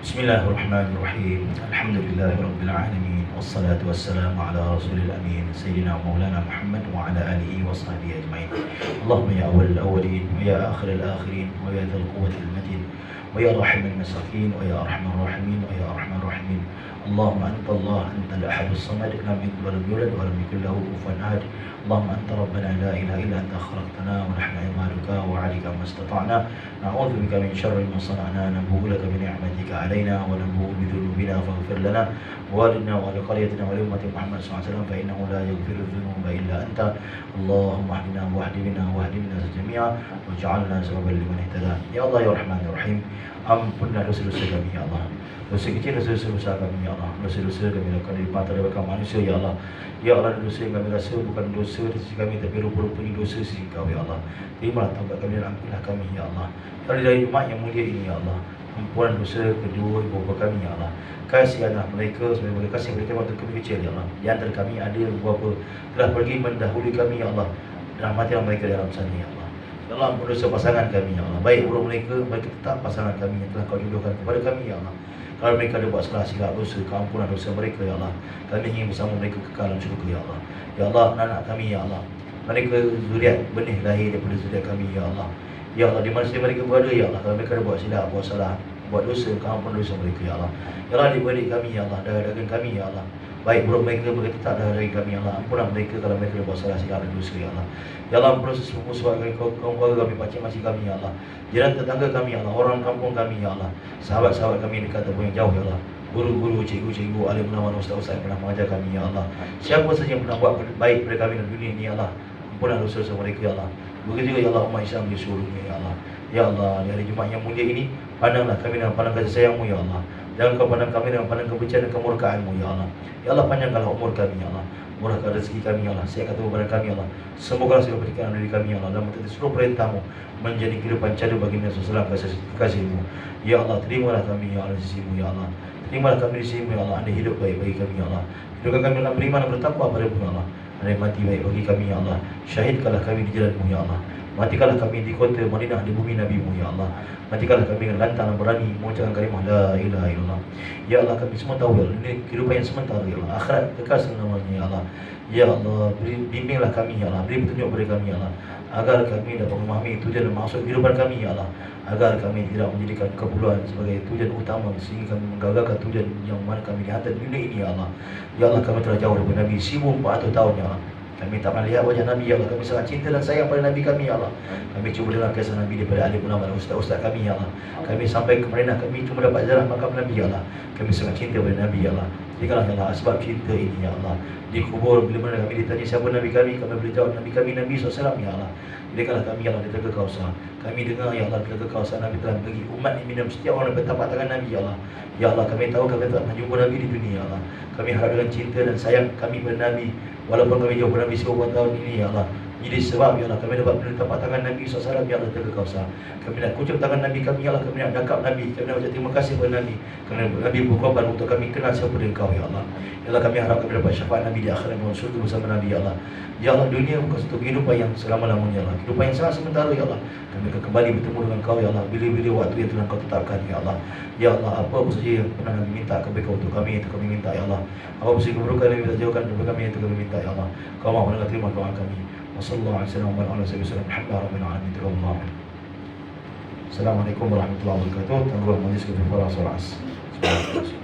Bismillahirrahmanirrahim. Alhamdulillahi Rabbil Alamin. Wassalatu wassalamu ala Rasulil Amin Sayyidina Maulana Muhammad wa ala alihi wa sahbihi ajma'in. Allahumma ya awal al-awwalin wa ya akhir al-akhirin wa ya dhal quwwati al-matin wa ya rahim al-masakin wa ya arhamar rahimin wa ya arhamar rahimin. Allahumma anta Allah, anta al-ahad as-samad, lam yalid wa lam yulad wa lam yakul lahu kufuwan ahad. Allahumma anta rabbana la ilaha illa anta khalaqtana wa nahnu ibaduka wa 'alaika mastata'na. Na'udzu bika min syarri ma sana'na, nabu'u laka bi ni'matika 'alaina wa nabu'u bi dhunubina faghfir lana wa walidina wa liqaryatina wa li ummati Muhammad sallallahu alaihi wasallam fa innahu la yaghfiru dhunuba illa anta. Allahumma hdina wa hdi bina wa hdi bina jami'a waj'alna sababan liman ihtada. Ya Allah ya Rahman ya Rahim, ampunlah dosa-dosa kami ya Allah. Dosa kecil, dosa besar kami ya Allah. Dosa-dosa kami lakukan di mata daripada manusia ya Allah. Ya Allah, dosa yang kami rasa bukan dosa di sisi kami, tapi rupa-rupanya dosa di sisi Kau ya Allah. Terimalah taubat kami dan ampunlah kami ya Allah. Dari Jumaat yang mulia ini ya Allah, ampunan dosa kedua ibu bapa kami ya Allah. Kasih anak mereka sebagai kasih mereka waktu kami kecil ya Allah. Di antara kami ada ibu bapa telah pergi mendahului kami ya Allah. Rahmatilah mereka dalam sana ya Allah. Ya Allah, ampun dosa pasangan kami ya Allah. Baik buruk mereka, baik tetap pasangan kami yang telah Kau jodohkan kepada kami ya Allah. Kalau mereka ada buat salah silap dosa, keampunan dosa mereka ya Allah. Kami ingin bersama mereka kekal dalam syurga ya Allah. Ya Allah, anak kami ya Allah, mereka zuriat benih lahir daripada zuriat kami ya Allah. Ya Allah, di mana saja mereka berada ya Allah, kalau mereka ada buat silap, buat salah, buat dosa, keampunan dosa mereka ya Allah. Ya Allah, adik-beradik kami ya Allah, darah-daging kami ya Allah, baik buruk mereka tetap darah-daging kami ya Allah. Ampunlah mereka kalau mereka ada buat salah silap dan dosa ya Allah. Ya Allah, proses sepupu kami, kaum keluarga kami, pakcik-makcik kami ya Allah, jiran tetangga kami ya Allah, orang kampung kami ya Allah, sahabat-sahabat kami dekat ataupun yang jauh ya Allah, guru-guru, cikgu-cikgu, alim ulama, ustaz-ustaz yang pernah mengajar kami ya Allah. Siapa saja yang pernah buat baik pada kami dalam dunia ini ya Allah, ampunlah dosa-dosa mereka ya Allah. Begitu juga ya Allah, umat Islam di seluruhnya ya Allah. Ya Allah, di hari Jumaat yang mulia ini, pandanglah kami dengan pandang kasih sayang-Mu ya Allah. Jangan Kau pandang kami dengan pandang kebencian dan kemurkaan-Mu ya Allah. Ya Allah, panjangkanlah umur kami ya Allah. Murahkan rezeki kami ya Allah. Siapkan tubuh badan kami ya Allah. Semoga segala pertikaian dari kami ya Allah, dalam mentaati seluruh perintah-Mu, menjadi kehidupan cadu bagi Nabi SAW kasih-Mu. Ya Allah, terimalah kami ya Allah di sisi-Mu ya Allah. Terimalah kami di sisi-Mu ya Allah. Anda hidup baik bagi kami ya Allah. Hidupkan kami dalam beriman dan bertakwa pada-Mu ya Allah. Anda mati baik bagi kami ya Allah. Syahidkanlah kami di jalan-Mu ya Allah. Matikanlah kami di kota Madinah, di bumi Nabi-Mu ya Allah. Matikanlah kami dengan lantang dan berani mengucapkan kalimah la ilaha illallah. Ya Allah, kami semua tahu ya Allah, ini kehidupan yang sementara ya Allah. Akhirat kekal selamanya ya Allah. Ya Allah, bimbinglah kami ya Allah, beri petunjuk kepada kami ya Allah, agar kami dapat memahami tujuan dan maksud kehidupan kami ya Allah, agar kami tidak menjadikan keperluan sebagai tujuan utama sehingga kami menggagalkan tujuan yang mana kami dihantar di dunia ini ya Allah. Ya Allah, kami telah jauh daripada Nabi 1400 tahun ya Allah. Kami tak pernah lihat wajah Nabi ya Allah. Kami sangat cinta dan sayang pada Nabi kami ya Allah. Kami cuba dengar kisah Nabi daripada alim ulama dan ustaz-ustaz kami ya Allah. Kami sampai ke Madinah, kami cuma dapat ziarah makam Nabi ya Allah. Kami sangat cinta pada Nabi ya Allah. Jikalau ya Allah sebab cinta ini ya Allah, di kubur bila mana kami ditanya siapa Nabi kami boleh jawab Nabi kami Nabi SAW ya Allah. Jikalau kami ya Allah di Telaga Kausar, kami dengar ya Allah di Telaga Kausar Nabi telah bagi umat ini minum, setiap orang bertapak tangan Nabi ya Allah. Ya Allah, kami tahu kami tak pernah jumpa Nabi di dunia ya Allah. Kami harap dengan cinta dan sayang kami pada Nabi, walaupun kami jauh pada Nabi 10 tahun ini ya Allah, Jadi sebab ya Allah kami dapat menerima tapak tangan Nabi SAW ya Allah jaga kausar. Kami nak kucuk tangan Nabi kami ya Allah, kami nak dakap Nabi. Kami nak ucap terima kasih kepada Nabi kerana Nabi berkorban untuk kami kenal siapa dengan Kau ya Allah. Ya Allah kami harap kami dapat syafaat Nabi di akhirat dan syurga bersama Nabi ya Allah. Ya Allah dunia bukan satu kehidupan yang selama-lamanya ya Allah. Kehidupan yang sangat sementara ya Allah. Kami akan kembali bertemu dengan Kau ya Allah bila-bila waktu yang telah Kau tetapkan ya Allah. Ya Allah apa saja yang pernah Nabi minta kebaikan untuk kami itu kami minta ya Allah. Apa saja keburukan yang Nabi jauhkan daripada kami itu kami minta ya Allah. Kau maha mendengar terima doa kami. Wassallallahu alaihi wasallam wa ala alihi wasallam. Alhamdulillah rabbil alamin. Assalamualaikum warahmatullahi wabarakatuh. Tangguh majlis kepada para sahabat.